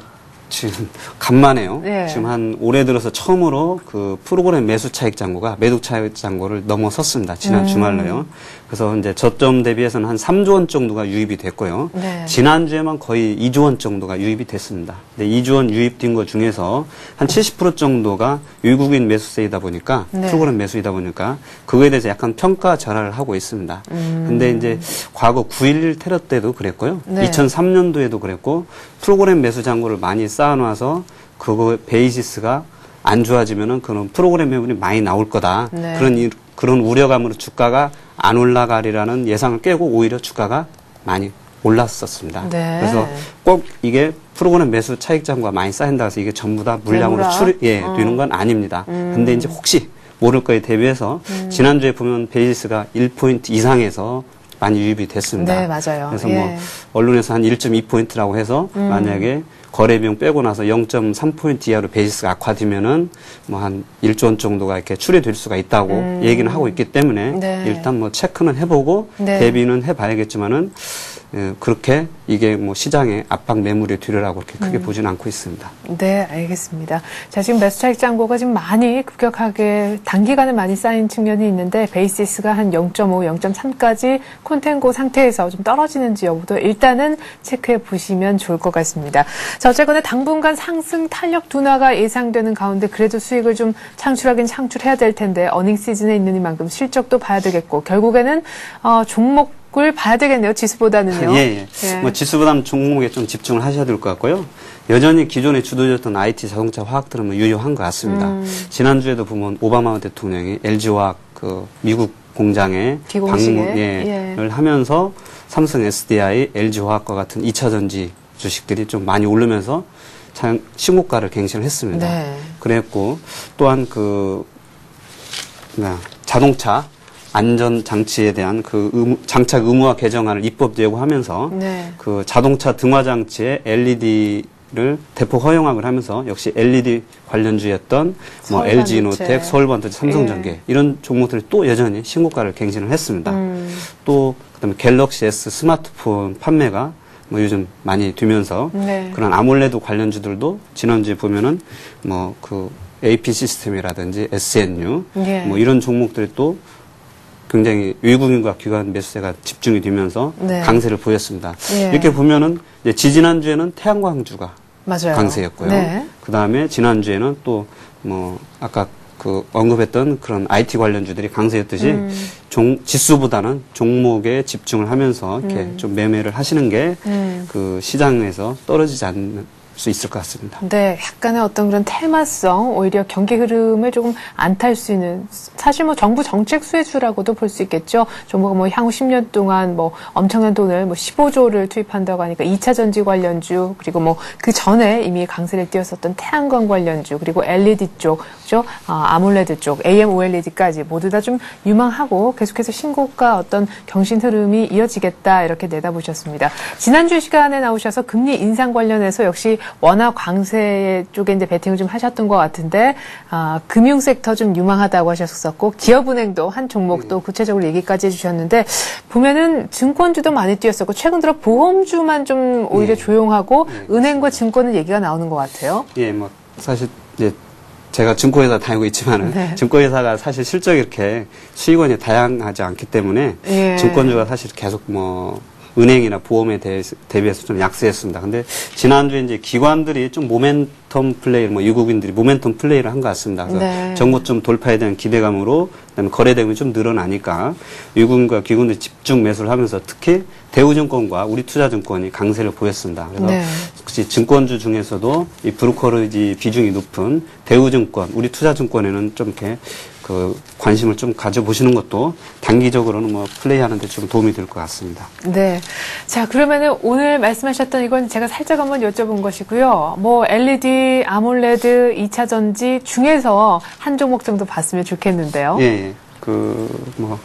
지금 간만에요. 네. 지금 한 올해 들어서 처음으로 그 프로그램 매수 차익 잔고가 매도 차익 잔고를 넘어섰습니다. 지난 주말로요. 그래서 이제 저점 대비해서는 한 3조 원 정도가 유입이 됐고요. 네. 지난주에만 거의 2조 원 정도가 유입이 됐습니다. 근데 2조 원 유입된 것 중에서 한 70% 정도가 외국인 매수세이다 보니까 네. 프로그램 매수이다 보니까 그거에 대해서 약간 평가 절하를 하고 있습니다. 근데 이제 과거 9.11 테러 때도 그랬고요. 네. 2003년도에도 그랬고 프로그램 매수 잔고를 많이 쌓아놔서 그거 베이시스가 안 좋아지면은 그런 프로그램 매물이 많이 나올 거다. 네. 그런 우려감으로 주가가 안 올라가리라는 예상을 깨고 오히려 주가가 많이 올랐었습니다. 네. 그래서 꼭 이게 프로그램 매수 차익 잔고가 많이 쌓인다 해서 이게 전부 다 물량으로 되는 건 아닙니다. 근데 이제 혹시 모를 거에 대비해서 지난주에 보면 베이시스가 1포인트 이상에서 많이 유입이 됐습니다. 네, 맞아요. 그래서 예. 뭐 언론에서 한 1.2포인트라고 해서 만약에 거래 비용 빼고 나서 0.3포인트 이하로 베이시스가 악화되면은 뭐 한 1조 원 정도가 이렇게 출회될 수가 있다고 얘기는 하고 있기 때문에 네. 일단 뭐 체크는 해보고 네. 대비는 해봐야겠지만은 그렇게 이게 뭐 시장에 압박 매물이 되리라고 그렇게 크게 보지는 않고 있습니다. 네, 알겠습니다. 자, 지금 매수 차익 잔고가 지금 많이 급격하게 단기간에 많이 쌓인 측면이 있는데 베이시스가 한 0.5, 0.3까지 콘텐고 상태에서 좀 떨어지는지 여부도 일단은 체크해 보시면 좋을 것 같습니다. 자, 어쨌거나 당분간 상승 탄력 둔화가 예상되는 가운데 그래도 수익을 좀 창출하긴 창출해야 될 텐데 어닝 시즌에 있는 이만큼 실적도 봐야 되겠고 결국에는 종목을 봐야 되겠네요. 지수보다는요. 예. 뭐 지수보다는 종목에 좀 집중을 하셔야 될 것 같고요. 여전히 기존에 주도졌던 IT, 자동차, 화학들은 뭐 유효한 것 같습니다. 지난주에도 보면 오바마 대통령이 LG화학 그 미국 공장에 방문을 하면서 삼성 SDI, LG화학과 같은 2차 전지 주식들이 좀 많이 오르면서 신고가를 갱신을 했습니다. 네. 그랬고 또한 자동차 안전 장치에 대한 장착 의무화 개정안을 입법 예고하면서 네. 그 자동차 등화 장치에 LED를 대폭 허용을 하면서 역시 LED 관련주였던 뭐 LG노텍, 서울반도체, 삼성전기 이런 종목들이 또 여전히 신고가를 갱신을 했습니다. 또 그다음에 갤럭시 S 스마트폰 판매가 뭐 요즘 많이 되면서 네. 그런 아몰레드 관련주들도 지난주에 보면은 뭐 그 AP 시스템이라든지 SNU 예. 뭐 이런 종목들이 또 굉장히 외국인과 기관 매수세가 집중이 되면서 네. 강세를 보였습니다. 예. 이렇게 보면은 이제 지지난주에는 태양광주가 맞아요. 강세였고요. 네. 그 다음에 지난주에는 또 뭐 아까 그 언급했던 그런 IT 관련주들이 강세였듯이 지수보다는 종목에 집중을 하면서 이렇게 좀 매매를 하시는 게 그 시장에서 떨어지지 않는 수 있을 것 같습니다. 네, 약간의 어떤 그런 테마성, 오히려 경기 흐름을 조금 안 탈 수 있는, 사실 뭐 정부 정책 수혜주라고도 볼 수 있겠죠. 정부가 뭐 향후 10년 동안 뭐 엄청난 돈을 뭐 15조를 투입한다고 하니까 2차 전지 관련주, 그리고 뭐 그 전에 이미 강세를 띄웠었던 태양광 관련주, 그리고 LED 쪽, 그죠? 아몰레드 쪽, AMOLED까지 모두 다 좀 유망하고 계속해서 신고가 어떤 경신 흐름이 이어지겠다 이렇게 내다보셨습니다. 지난주 시간에 나오셔서 금리 인상 관련해서 역시 워낙 광세 쪽에 이제 베팅을 좀 하셨던 것 같은데, 금융 섹터 좀 유망하다고 하셨었고, 기업은행도 한 종목도 구체적으로 얘기까지 해주셨는데, 보면은 증권주도 많이 뛰었었고, 최근 들어 보험주만 좀 오히려 조용하고, 은행과 증권은 얘기가 나오는 것 같아요. 예, 뭐, 사실, 이제, 제가 증권회사 다니고 있지만은, 네. 증권회사가 사실 실적이 이렇게 수익원이 다양하지 않기 때문에, 예. 증권주가 사실 계속 뭐, 은행이나 보험에 대비해서 좀 약세했습니다. 근데 지난주에 이제 기관들이 좀 모멘텀 플레이, 뭐 외국인들이 모멘텀 플레이를 한 것 같습니다. 그래서 네. 정고점 돌파에 대한 기대감으로 그다음에 거래대금이 좀 늘어나니까 외국인과 기관들이 집중 매수를 하면서 특히 대우증권과 우리투자증권이 강세를 보였습니다. 그래서 네. 혹시 증권주 중에서도 이 브로커리지 비중이 높은 대우증권, 우리투자증권에는 좀 이렇게 그 관심을 좀 가져보시는 것도 단기적으로는 뭐 플레이하는데 좀 도움이 될 것 같습니다. 네. 자, 그러면은 오늘 말씀하셨던 이건 제가 살짝 한번 여쭤본 것이고요. 뭐 LED, 아몰레드, 2차 전지 중에서 한 종목 정도 봤으면 좋겠는데요. 예. 뭐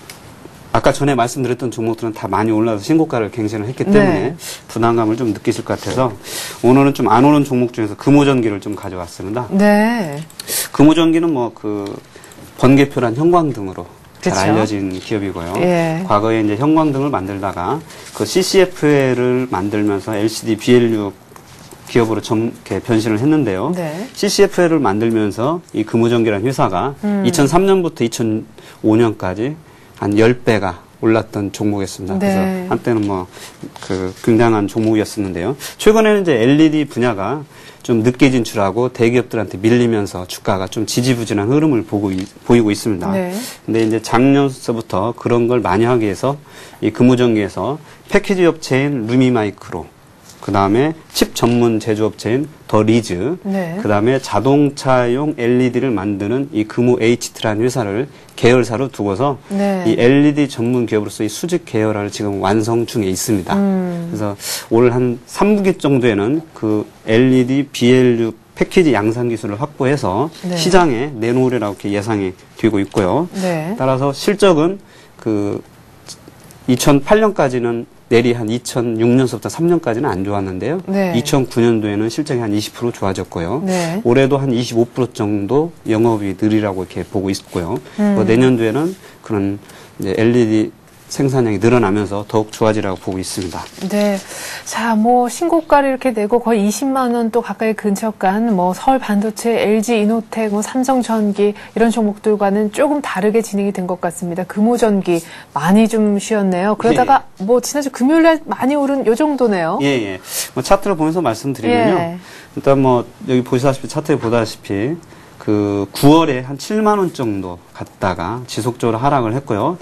아까 전에 말씀드렸던 종목들은 다 많이 올라서 신고가를 갱신을 했기 때문에 네. 부담감을 좀 느끼실 것 같아서 오늘은 좀 안 오는 종목 중에서 금호전기를 좀 가져왔습니다. 네. 금호전기는 뭐 번개표란 형광등으로 잘 그쵸. 알려진 기업이고요. 예. 과거에 이제 형광등을 만들다가 CCFL을 만들면서 LCD BLU 기업으로 이렇게 변신을 했는데요. 네. CCFL을 만들면서 이 금호전기라는 회사가 2003년부터 2005년까지 한 10배가 올랐던 종목이었습니다. 네. 그래서 한때는 굉장한 종목이었었는데요. 최근에는 이제 LED 분야가 좀 늦게 진출하고 대기업들한테 밀리면서 주가가 좀 지지부진한 흐름을 보이고 있습니다. 네. 근데 이제 작년서부터 그런 걸 많이 하기 위해서 이 금호전기에서 패키지 업체인 루미마이크로, 그 다음에 칩 전문 제조업체인 더 리즈, 네. 그 다음에 자동차용 LED를 만드는 이 금호 HT라는 회사를 계열사로 두고서 네. 이 LED 전문 기업으로서 이 수직 계열화를 지금 완성 중에 있습니다. 그래서 올 한 3분기 정도에는 그 LED, BLU 패키지 양산 기술을 확보해서 네. 시장에 내놓으리라고 이렇게 예상이 되고 있고요. 네. 따라서 실적은 2008년까지는 내리 한 2006년서부터 3년까지는 안 좋았는데요. 네. 2009년도에는 실적이 한 20% 좋아졌고요. 네. 올해도 한 25% 정도 영업이 느리라고 이렇게 보고 있고요. 내년도에는 그런 이제 LED 생산량이 늘어나면서 더욱 좋아지라고 보고 있습니다. 네. 자, 뭐, 신고가를 이렇게 내고 거의 20만원 또 가까이 근처간, 뭐, 서울 반도체, LG 이노텍, 뭐, 삼성전기, 이런 종목들과는 조금 다르게 진행이 된 것 같습니다. 금호전기 많이 좀 쉬었네요. 그러다가, 뭐, 지난주 금요일에 많이 오른 요 정도네요. 예. 뭐 차트를 보면서 말씀드리면요. 예. 일단 뭐, 여기 보시다시피, 차트에 보다시피, 9월에 한 7만원 정도 갔다가 지속적으로 하락을 했고요.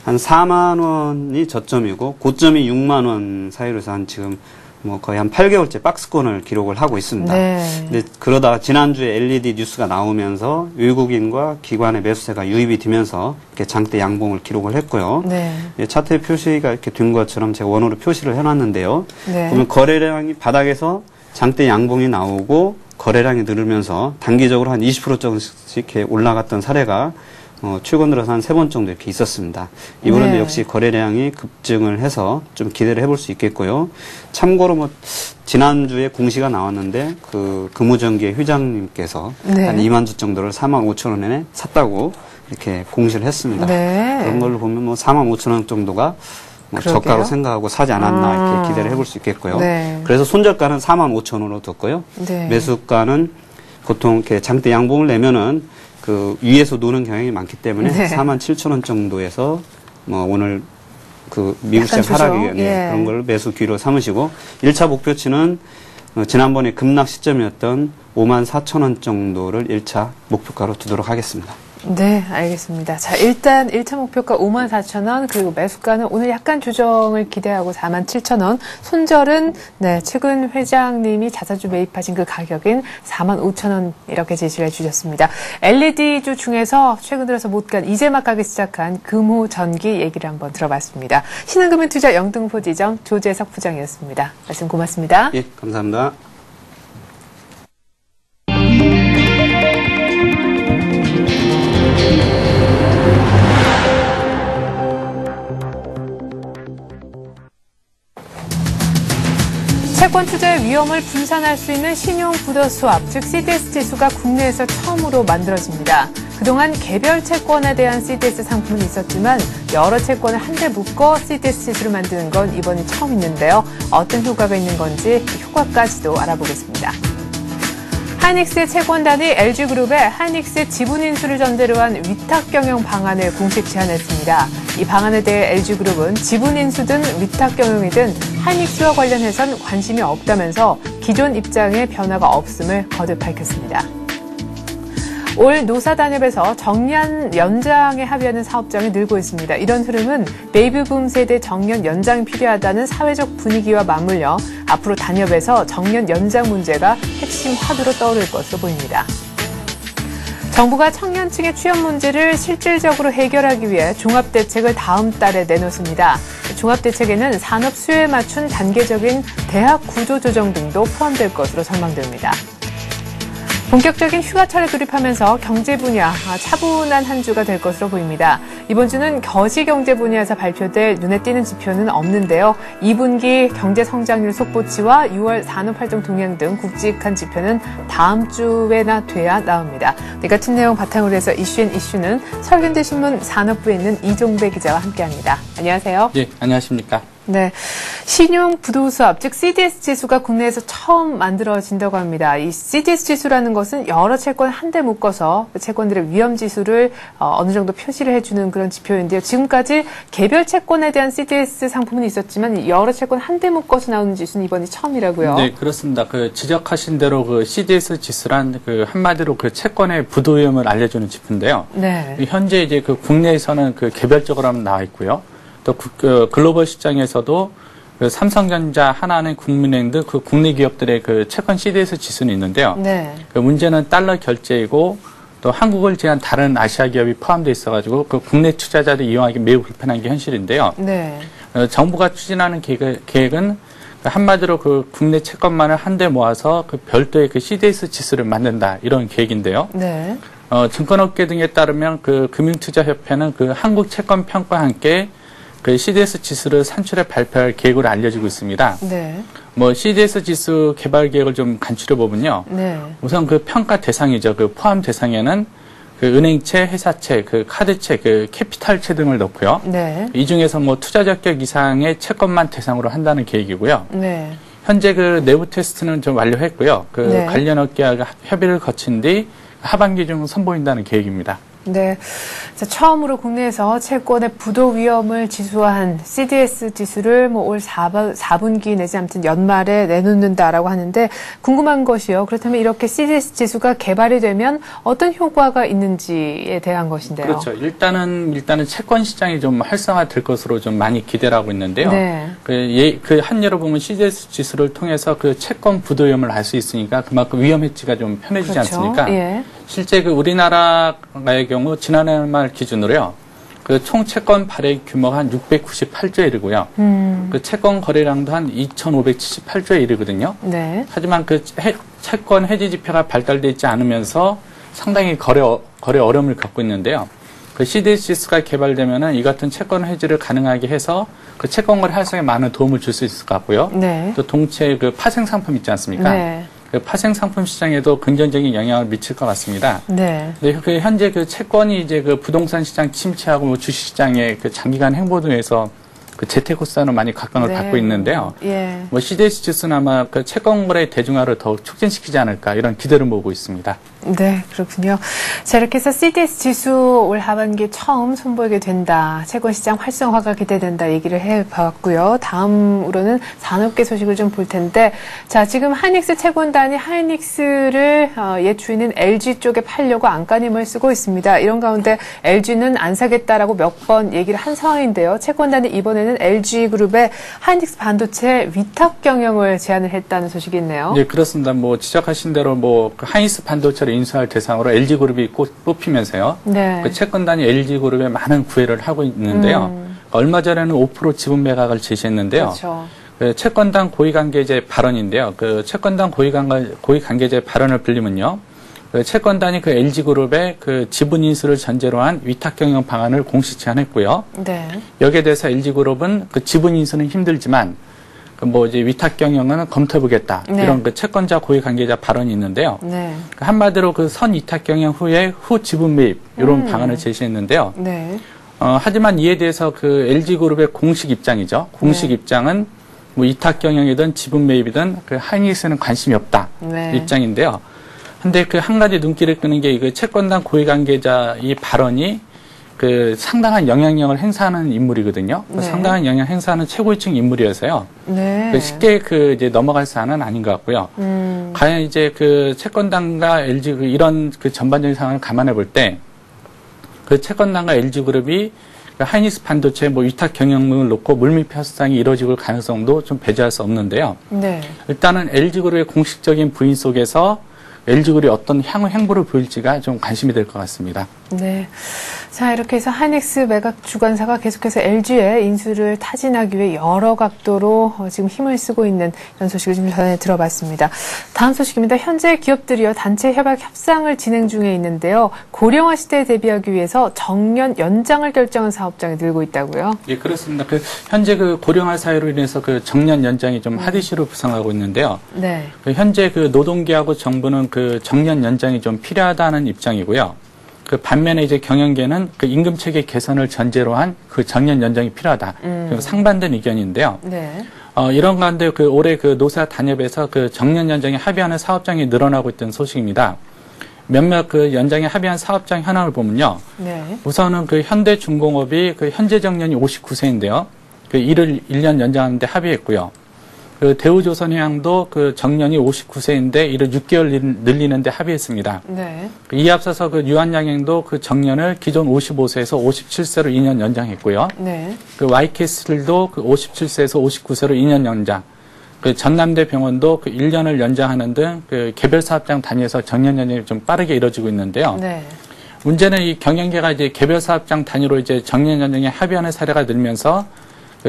한 4만 원이 저점이고 고점이 6만 원 사이로 해서 한 지금 뭐 거의 한 8개월째 박스권을 기록을 하고 있습니다. 네. 근데 그러다가 지난주에 LED 뉴스가 나오면서 외국인과 기관의 매수세가 유입이 되면서 이렇게 장대 양봉을 기록을 했고요. 네. 차트에 표시가 이렇게 된 것처럼 제가 원으로 표시를 해놨는데요. 네. 보면 거래량이 바닥에서 장대 양봉이 나오고 거래량이 늘으면서 단기적으로 한 20% 정도씩 이렇게 올라갔던 사례가 최근 들어서 한 3번 정도 이렇게 있었습니다. 이번에도 네. 역시 거래량이 급증을 해서 좀 기대를 해볼 수 있겠고요. 참고로 지난주에 공시가 나왔는데 금호전기의 회장님께서 네. 한 2만 주 정도를 4만 5천 원에 샀다고 이렇게 공시를 했습니다. 네. 그런 걸로 보면 4만 5천 원 정도가 그러게요. 저가로 생각하고 사지 않았나 이렇게 기대를 해볼 수 있겠고요. 네. 그래서 손절가는 4만 5천 원으로 뒀고요. 네. 매수가는 보통 이렇게 장대 양봉을 내면은 위에서 노는 경향이 많기 때문에 네. 4만 7천 원 정도에서 오늘 미국 약간 시장 하락이 조정. 예. 그런 걸 매수 기로 삼으시고 1차 목표치는 지난번에 급락 시점이었던 5만 4천 원 정도를 1차 목표가로 두도록 하겠습니다. 네, 알겠습니다. 자, 일단 1차 목표가 54,000원, 그리고 매수가는 오늘 약간 조정을 기대하고 47,000원, 손절은 네, 최근 회장님이 자사주 매입하신 그 가격인 45,000원 이렇게 제시를 해주셨습니다. LED주 중에서 최근 들어서 못 간 이제 막 가기 시작한 금호전기 얘기를 한번 들어봤습니다. 신한금융투자 영등포지점 조재석 부장이었습니다. 말씀 고맙습니다. 예, 감사합니다. 채권 투자의 위험을 분산할 수 있는 신용 부도 수합, 즉 CDS 지수가 국내에서 처음으로 만들어집니다. 그동안 개별 채권에 대한 CDS 상품은 있었지만 여러 채권을 한데 묶어 CDS 지수를 만드는 건 이번이 처음 있는데요. 어떤 효과가 있는 건지 효과까지도 알아보겠습니다. 하이닉스의 채권단이 LG그룹에 하이닉스 지분 인수를 전제로 한 위탁 경영 방안을 공식 제안했습니다. 이 방안에 대해 LG그룹은 지분 인수든 위탁 경영이든 하이닉스와 관련해선 관심이 없다면서 기존 입장에 변화가 없음을 거듭 밝혔습니다. 올 노사 단협에서 정년 연장에 합의하는 사업장이 늘고 있습니다. 이런 흐름은 베이비붐 세대 정년 연장이 필요하다는 사회적 분위기와 맞물려 앞으로 단협에서 정년 연장 문제가 핵심 화두로 떠오를 것으로 보입니다. 정부가 청년층의 취업 문제를 실질적으로 해결하기 위해 종합대책을 다음 달에 내놓습니다. 종합대책에는 산업 수요에 맞춘 단계적인 대학 구조 조정 등도 포함될 것으로 전망됩니다. 본격적인 휴가철에 돌입하면서 경제 분야 차분한 한 주가 될 것으로 보입니다. 이번 주는 거시 경제 분야에서 발표될 눈에 띄는 지표는 없는데요. 2분기 경제 성장률 속보치와 6월 산업활동 동향 등 굵직한 지표는 다음 주에나 돼야 나옵니다. 이 같은 내용 바탕으로 해서 이슈는 서울경제신문 산업부에 있는 이종배 기자와 함께합니다. 안녕하세요. 네, 안녕하십니까. 네, 신용 부도수합, 즉 CDS 지수가 국내에서 처음 만들어진다고 합니다. 이 CDS 지수라는 것은 여러 채권 한데 묶어서 채권들의 위험 지수를 어느 정도 표시를 해주는 그런 지표인데요. 지금까지 개별 채권에 대한 CDS 상품은 있었지만 여러 채권 한데 묶어서 나오는 지수는 이번이 처음이라고요. 네, 그렇습니다. 지적하신 대로 CDS 지수란 한마디로 채권의 부도 위험을 알려주는 지표인데요. 네. 현재 이제 국내에서는 개별적으로 하면 나와 있고요. 또 글로벌 시장에서도 삼성전자, 하나은행, 국민은행 등 국내 기업들의 채권 CDS 지수는 있는데요. 네. 문제는 달러 결제이고 또 한국을 제한 다른 아시아 기업이 포함되어 있어가지고 국내 투자자를 이용하기 매우 불편한 게 현실인데요. 네. 정부가 추진하는 계획은 한마디로 국내 채권만을 한데 모아서 별도의 CDS 지수를 만든다 이런 계획인데요. 네. 증권업계 등에 따르면 금융투자협회는 한국채권평가와 함께 CDS 지수를 산출해 발표할 계획으로 알려지고 있습니다. 네. CDS 지수 개발 계획을 좀 간추려 보면요. 네. 우선 평가 대상이죠. 포함 대상에는 은행채, 회사채, 카드채, 캐피탈채 등을 넣고요. 네. 이 중에서 투자 적격 이상의 채권만 대상으로 한다는 계획이고요. 네. 현재 내부 테스트는 좀 완료했고요. 네. 관련 업계와 협의를 거친 뒤 하반기 중 선보인다는 계획입니다. 네. 자, 처음으로 국내에서 채권의 부도 위험을 지수화한 CDS 지수를 올 4분기 내지 아무튼 연말에 내놓는다라고 하는데 궁금한 것이요. 그렇다면 이렇게 CDS 지수가 개발이 되면 어떤 효과가 있는지에 대한 것인데요. 그렇죠. 일단은 채권 시장이 좀 활성화될 것으로 좀 많이 기대를 하고 있는데요. 네. 한 예로 보면 CDS 지수를 통해서 채권 부도 위험을 알 수 있으니까 그만큼 위험 해지가 좀 편해지지 그렇죠. 않습니까? 예. 실제 우리나라의 경우 지난해 말 기준으로요. 총 채권 발행 규모가 한 698조에 이르고요. 채권 거래량도 한 2,578조에 이르거든요. 네. 하지만 채권 해지 지표가 발달되어 있지 않으면서 상당히 거래 어려움을 겪고 있는데요. CDS 지수가 개발되면은 이 같은 채권 해지를 가능하게 해서 채권 거래 활성에 많은 도움을 줄 수 있을 것 같고요. 네. 또 동체 파생 상품 있지 않습니까? 네. 파생 상품 시장에도 긍정적인 영향을 미칠 것 같습니다. 네. 현재 채권이 이제 부동산 시장 침체하고 주식 시장의 장기간 행보 등에서 재테크 수단으로 많이 각광을 네. 받고 있는데요. 예. CDS 지수는 아마 채권 거래 대중화를 더욱 촉진시키지 않을까 이런 기대를 모으고 있습니다. 네, 그렇군요. 자, 이렇게 해서 CDS 지수 올 하반기에 처음 선보이게 된다. 채권 시장 활성화가 기대된다 얘기를 해봤고요. 다음으로는 산업계 소식을 좀 볼 텐데, 자, 지금 하이닉스 채권단이 하이닉스를 옛 주인인 LG 쪽에 팔려고 안간힘을 쓰고 있습니다. 이런 가운데 LG는 안 사겠다라고 몇 번 얘기를 한 상황인데요. 채권단이 이번에는 LG그룹의 하이닉스 반도체 위탁 경영을 제안을 했다는 소식이 있네요. 네, 그렇습니다. 지적하신 대로 하이닉스 반도체를 인수할 대상으로 LG그룹이 뽑히면서요. 네. 채권단이 LG그룹에 많은 구애를 하고 있는데요. 얼마 전에는 5% 지분 매각을 제시했는데요. 그렇죠. 채권단 고위관계자의 발언인데요. 채권단 고위관계자의 발언을 빌리면요. 채권단이 LG그룹의 지분 인수를 전제로 한 위탁 경영 방안을 공식 제안했고요. 네. 여기에 대해서 LG그룹은 지분 인수는 힘들지만 이제 위탁 경영은 검토해보겠다. 네. 이런 채권자 고위 관계자 발언이 있는데요. 네. 한마디로 선 위탁 경영 후에 후 지분 매입 이런 방안을 제시했는데요. 네. 하지만 이에 대해서 LG그룹의 공식 입장이죠. 공식 네. 입장은 위탁 경영이든 지분 매입이든 하이닉스는 관심이 없다. 네. 입장인데요. 근데 한 가지 눈길을 끄는 게 채권단 고위 관계자 이 발언이 상당한 영향력을 행사하는 인물이거든요. 네. 상당한 영향 행사하는 최고위층 인물이어서요. 네. 쉽게 이제 넘어갈 사안은 아닌 것 같고요. 과연 이제 채권단과 LG 이런 전반적인 상황을 감안해 볼 때 채권단과 LG그룹이 하이닉스 반도체 위탁 경영을 놓고 물밑 협상이 이루어질 가능성도 좀 배제할 수 없는데요. 네. 일단은 LG그룹의 공식적인 부인 속에서 LG그룹이 어떤 향후 행보를 보일지가 좀 관심이 될 것 같습니다. 네. 자, 이렇게 해서 하이닉스 매각 주관사가 계속해서 LG의 인수를 타진하기 위해 여러 각도로 지금 힘을 쓰고 있는 이런 소식을 좀 전해 들어봤습니다. 다음 소식입니다. 현재 기업들이요, 단체 협약 협상을 진행 중에 있는데요. 고령화 시대에 대비하기 위해서 정년 연장을 결정한 사업장이 늘고 있다고요? 예, 그렇습니다. 현재 고령화 사회로 인해서 정년 연장이 좀 핫 이슈로 부상하고 있는데요. 네. 현재 노동계하고 정부는 정년 연장이 좀 필요하다는 입장이고요. 반면에 이제 경영계는 임금 체계 개선을 전제로 한 정년 연장이 필요하다. 상반된 의견인데요. 네. 이런 가운데 올해 노사 단협에서 정년 연장에 합의하는 사업장이 늘어나고 있던 소식입니다. 몇몇 연장에 합의한 사업장 현황을 보면요. 네. 우선은 현대중공업이 현재 정년이 59세인데요. 이를 1년 연장하는데 합의했고요. 대우조선해양도 정년이 59세인데 이를 6개월 늘리는데 합의했습니다. 네. 이에 앞서서 유한양행도 정년을 기존 55세에서 57세로 2년 연장했고요. 네. YK스틸도 57세에서 59세로 2년 연장. 전남대 병원도 1년을 연장하는 등 개별 사업장 단위에서 정년 연장이 좀 빠르게 이루어지고 있는데요. 네. 문제는 이 경영계가 이제 개별 사업장 단위로 이제 정년 연장에 합의하는 사례가 늘면서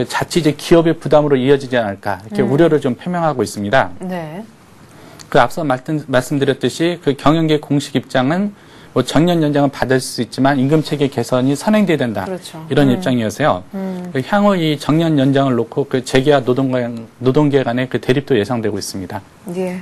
자칫 이제 기업의 부담으로 이어지지 않을까 이렇게 우려를 좀 표명하고 있습니다. 네. 앞서 말씀드렸듯이 경영계 공식 입장은 정년 연장은 받을 수 있지만 임금 체계 개선이 선행돼야 된다. 그렇죠. 이런 입장이어서요. 향후 이 정년 연장을 놓고 재계와 노동계 간의 대립도 예상되고 있습니다. 예.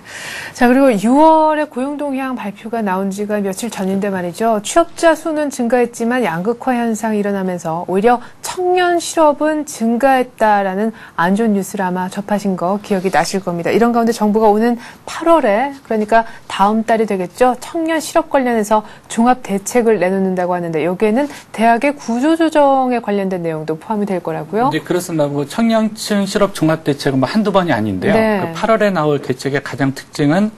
자, 그리고 6월에 고용동향 발표가 나온 지가 며칠 전인데 말이죠. 취업자 수는 증가했지만 양극화 현상이 일어나면서 오히려 청년 실업은 증가했다라는 안 좋은 뉴스를 아마 접하신 거 기억이 나실 겁니다. 이런 가운데 정부가 오는 8월에, 그러니까 다음 달이 되겠죠. 청년 실업 관련해서 종합 대책을 내놓는다고 하는데 여기에는 대학의 구조조정에 관련된 내용도 포함이 될 거라고요? 네, 그렇습니다. 청년층 실업 종합 대책은 한두 번이 아닌데요. 네. 8월에 나올 대책의 가장 특징은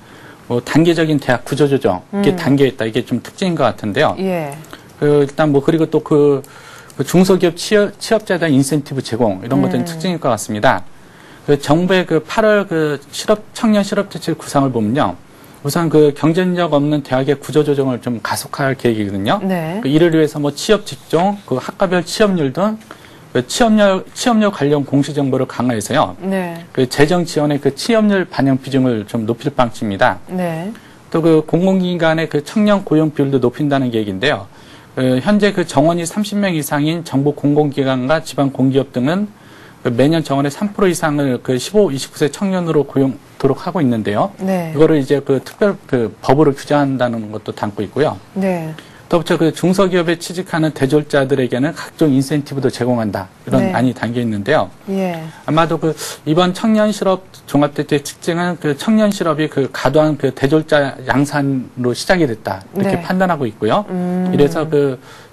단계적인 대학 구조조정, 이게 단계있다. 이게 좀 특징인 것 같은데요. 예. 일단 그리고 또 중소기업 취업자에 대한 인센티브 제공, 이런 것들은 특징일 것 같습니다. 정부의 8월 청년 실업 대책 구상을 보면요. 우선 경쟁력 없는 대학의 구조조정을 좀 가속화할 계획이거든요. 네. 이를 위해서 취업 직종, 학과별 취업률 등 취업률 관련 공시 정보를 강화해서요. 네. 재정 지원의 취업률 반영 비중을 좀 높일 방침입니다. 네. 또 공공기관의 청년 고용 비율도 높인다는 계획인데요. 현재 정원이 30명 이상인 정부 공공기관과 지방 공기업 등은 매년 정원의 3% 이상을 15, 29세 청년으로 고용토록 하고 있는데요. 네. 이거를 이제 특별 법으로 규정한다는 것도 담고 있고요. 네. 또 중소기업에 취직하는 대졸자들에게는 각종 인센티브도 제공한다. 이런 네. 안이 담겨 있는데요. 예. 아마도 이번 청년 실업 종합대책 특징은 청년 실업이 과도한 대졸자 양산으로 시작이 됐다. 이렇게 네. 판단하고 있고요. 이래서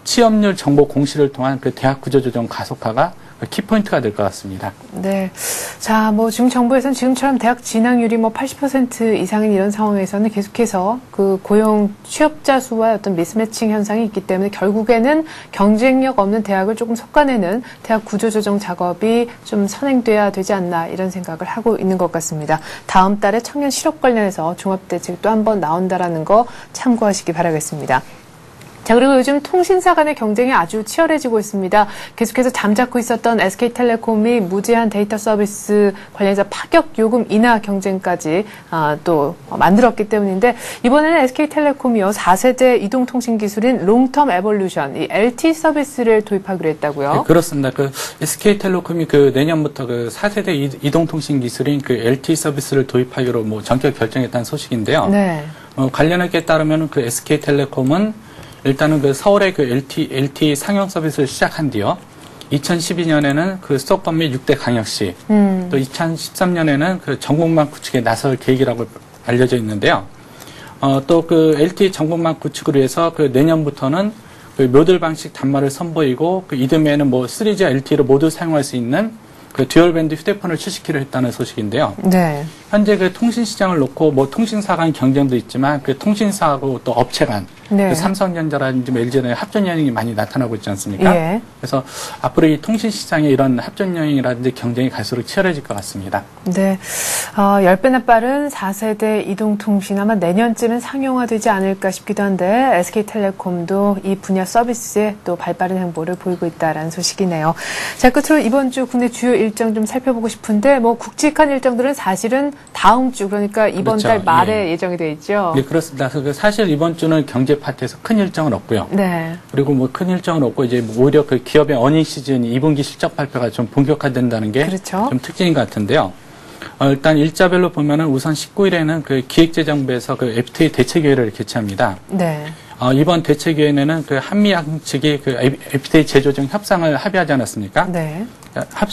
취업률 정보 공시를 통한 대학 구조조정 가속화가 키포인트가 될 것 같습니다. 네. 자, 지금 정부에서는 지금처럼 대학 진학률이 80% 이상인 이런 상황에서는 계속해서 고용 취업자 수와 어떤 미스매칭 현상이 있기 때문에 결국에는 경쟁력 없는 대학을 조금 솎아내는 대학 구조조정 작업이 좀 선행돼야 되지 않나 이런 생각을 하고 있는 것 같습니다. 다음 달에 청년 실업 관련해서 종합대책 또 한 번 나온다라는 거 참고하시기 바라겠습니다. 자, 그리고 요즘 통신사 간의 경쟁이 아주 치열해지고 있습니다. 계속해서 잠자코 있었던 SK텔레콤이 무제한 데이터 서비스 관련해서 파격 요금 인하 경쟁까지 또 만들었기 때문인데 이번에는 SK텔레콤이요 4세대 이동통신 기술인 롱텀 에볼루션, 이 LTE 서비스를 도입하기로 했다고요? 네, 그렇습니다. SK텔레콤이 내년부터 4세대 이동통신 기술인 LTE 서비스를 도입하기로 전격 결정했다는 소식인데요. 네. 관련하게 따르면 SK텔레콤은 일단은 서울의 LTE 상용 서비스를 시작한 뒤요. 2012년에는 수도권 및 6대 광역시, 또 2013년에는 전국망 구축에 나설 계획이라고 알려져 있는데요. 또 LTE 전국망 구축을 위해서 내년부터는 모듈 방식 단말을 선보이고 이듬해에는 3G, LTE로 모두 사용할 수 있는 듀얼밴드 휴대폰을 출시키로 했다는 소식인데요. 네. 현재 통신 시장을 놓고 통신사 간 경쟁도 있지만 통신사하고 또 업체 간 네. 삼성전자라든지 LG는 합전 현상이 많이 나타나고 있지 않습니까? 예. 그래서 앞으로 이 통신 시장의 이런 합전 여행이라든지 경쟁이 갈수록 치열해질 것 같습니다. 네. 10배나 빠른 4세대 이동통신 아마 내년쯤엔 상용화되지 않을까 싶기도 한데 SK텔레콤도 이 분야 서비스에 또 발빠른 행보를 보이고 있다라는 소식이네요. 자, 끝으로 이번 주 국내 주요 일정 좀 살펴보고 싶은데 뭐 굵직한 일정들은 사실은 다음 주 그러니까 이번 그렇죠. 달 말에 예정이 돼 있죠. 네, 그렇습니다. 사실 이번 주는 경제 파트에서 큰 일정은 없고요. 네. 그리고 뭐 큰 일정은 없고 이제 오히려 그 기업의 어닝 시즌 2분기 실적 발표가 좀 본격화된다는 게 그렇죠. 좀 특징인 것 같은데요. 일단 일자별로 보면은 우선 19일에는 그 기획재정부에서 그 FTA 대책회의를 개최합니다. 네. 이번 대책회의에는 그 한미 양측이 그 FTA 제조정 협상을 합의하지 않았습니까? 네.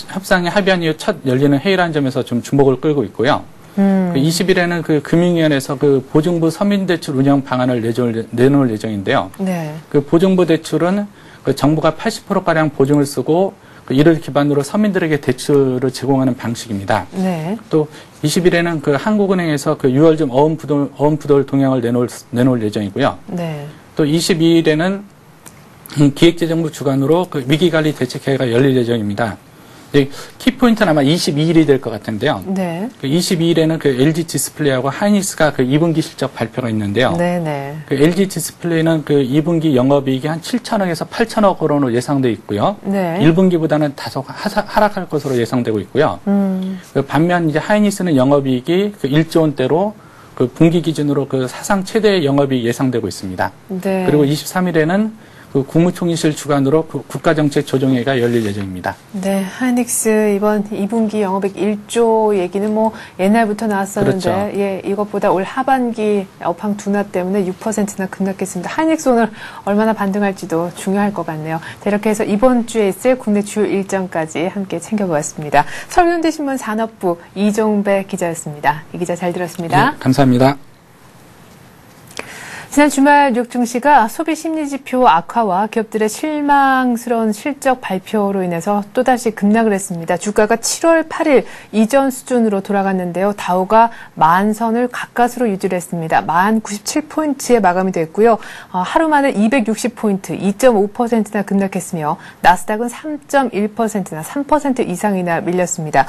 협상에 합의한 이후 첫 열리는 회의라는 점에서 좀 주목을 끌고 있고요. 그 20일에는 그 금융위원회에서 그 보증부 서민대출 운영 방안을 내놓을 예정인데요. 네. 그 보증부 대출은 그 정부가 80%가량 보증을 쓰고 이를 기반으로 서민들에게 대출을 제공하는 방식입니다. 네. 또 20일에는 그 한국은행에서 그 6월쯤 어음부돌 동향을 내놓을 예정이고요. 네. 또 22일에는 기획재정부 주관으로 그 위기관리 대책회의가 열릴 예정입니다. 키포인트는 아마 22일이 될 것 같은데요. 네. 그 22일에는 그 LG 디스플레이하고 하이닉스가 그 2분기 실적 발표가 있는데요. 네네. 그 LG 디스플레이는 그 2분기 영업이익이 한 7천억에서 8천억 원으로 예상돼 있고요. 네. 1분기보다는 다소 하락할 것으로 예상되고 있고요. 그 반면 이제 하이닉스는 영업이익이 그 1조 원대로 그 분기 기준으로 그 사상 최대 영업이익이 예상되고 있습니다. 네. 그리고 23일에는 그 국무총리실 주관으로 그 국가정책 조정회의가 열릴 예정입니다. 네, 하이닉스 이번 2분기 영업이익 1조 얘기는 뭐 옛날부터 나왔었는데, 그렇죠. 예, 이것보다 올 하반기 업황 둔화 때문에 6%나 급락했습니다. 하이닉스 오늘 얼마나 반등할지도 중요할 것 같네요. 자, 이렇게 해서 이번 주에 있을 국내 주요 일정까지 함께 챙겨보았습니다. 서울현대신문 산업부 이종배 기자였습니다. 이 기자 잘 들었습니다. 네, 감사합니다. 지난 주말 뉴욕 증시가 소비 심리 지표 악화와 기업들의 실망스러운 실적 발표로 인해서 또다시 급락을 했습니다. 주가가 7월 8일 이전 수준으로 돌아갔는데요. 다우가 만선을 가까스로 유지를 했습니다. 1097포인트에 마감이 됐고요. 하루 만에 260포인트, 2.5%나 급락했으며 나스닥은 3.1%나 3% 이상이나 밀렸습니다.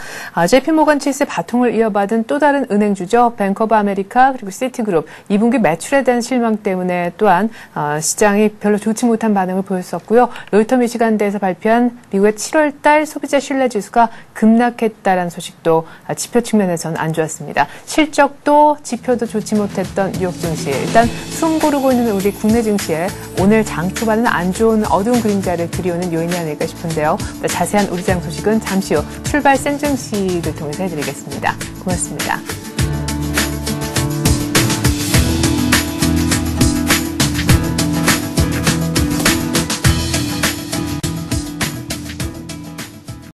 JP모건 체이스의 바통을 이어받은 또 다른 은행주죠. 뱅크 오브 아메리카 그리고 시티그룹 2분기 매출에 대한 실망 때문에 또한 시장이 별로 좋지 못한 반응을 보였었고요. 로이터 미시간대에서 발표한 미국의 7월 달 소비자 신뢰지수가 급락했다라는 소식도 지표 측면에서는 안 좋았습니다. 실적도 지표도 좋지 못했던 뉴욕 증시. 일단 숨 고르고 있는 우리 국내 증시에 오늘 장 초반은 안 좋은 어두운 그림자를 들이오는 요인이 아닐까 싶은데요. 자세한 우리 장 소식은 잠시 후 출발 센 증시를 통해서 해드리겠습니다. 고맙습니다.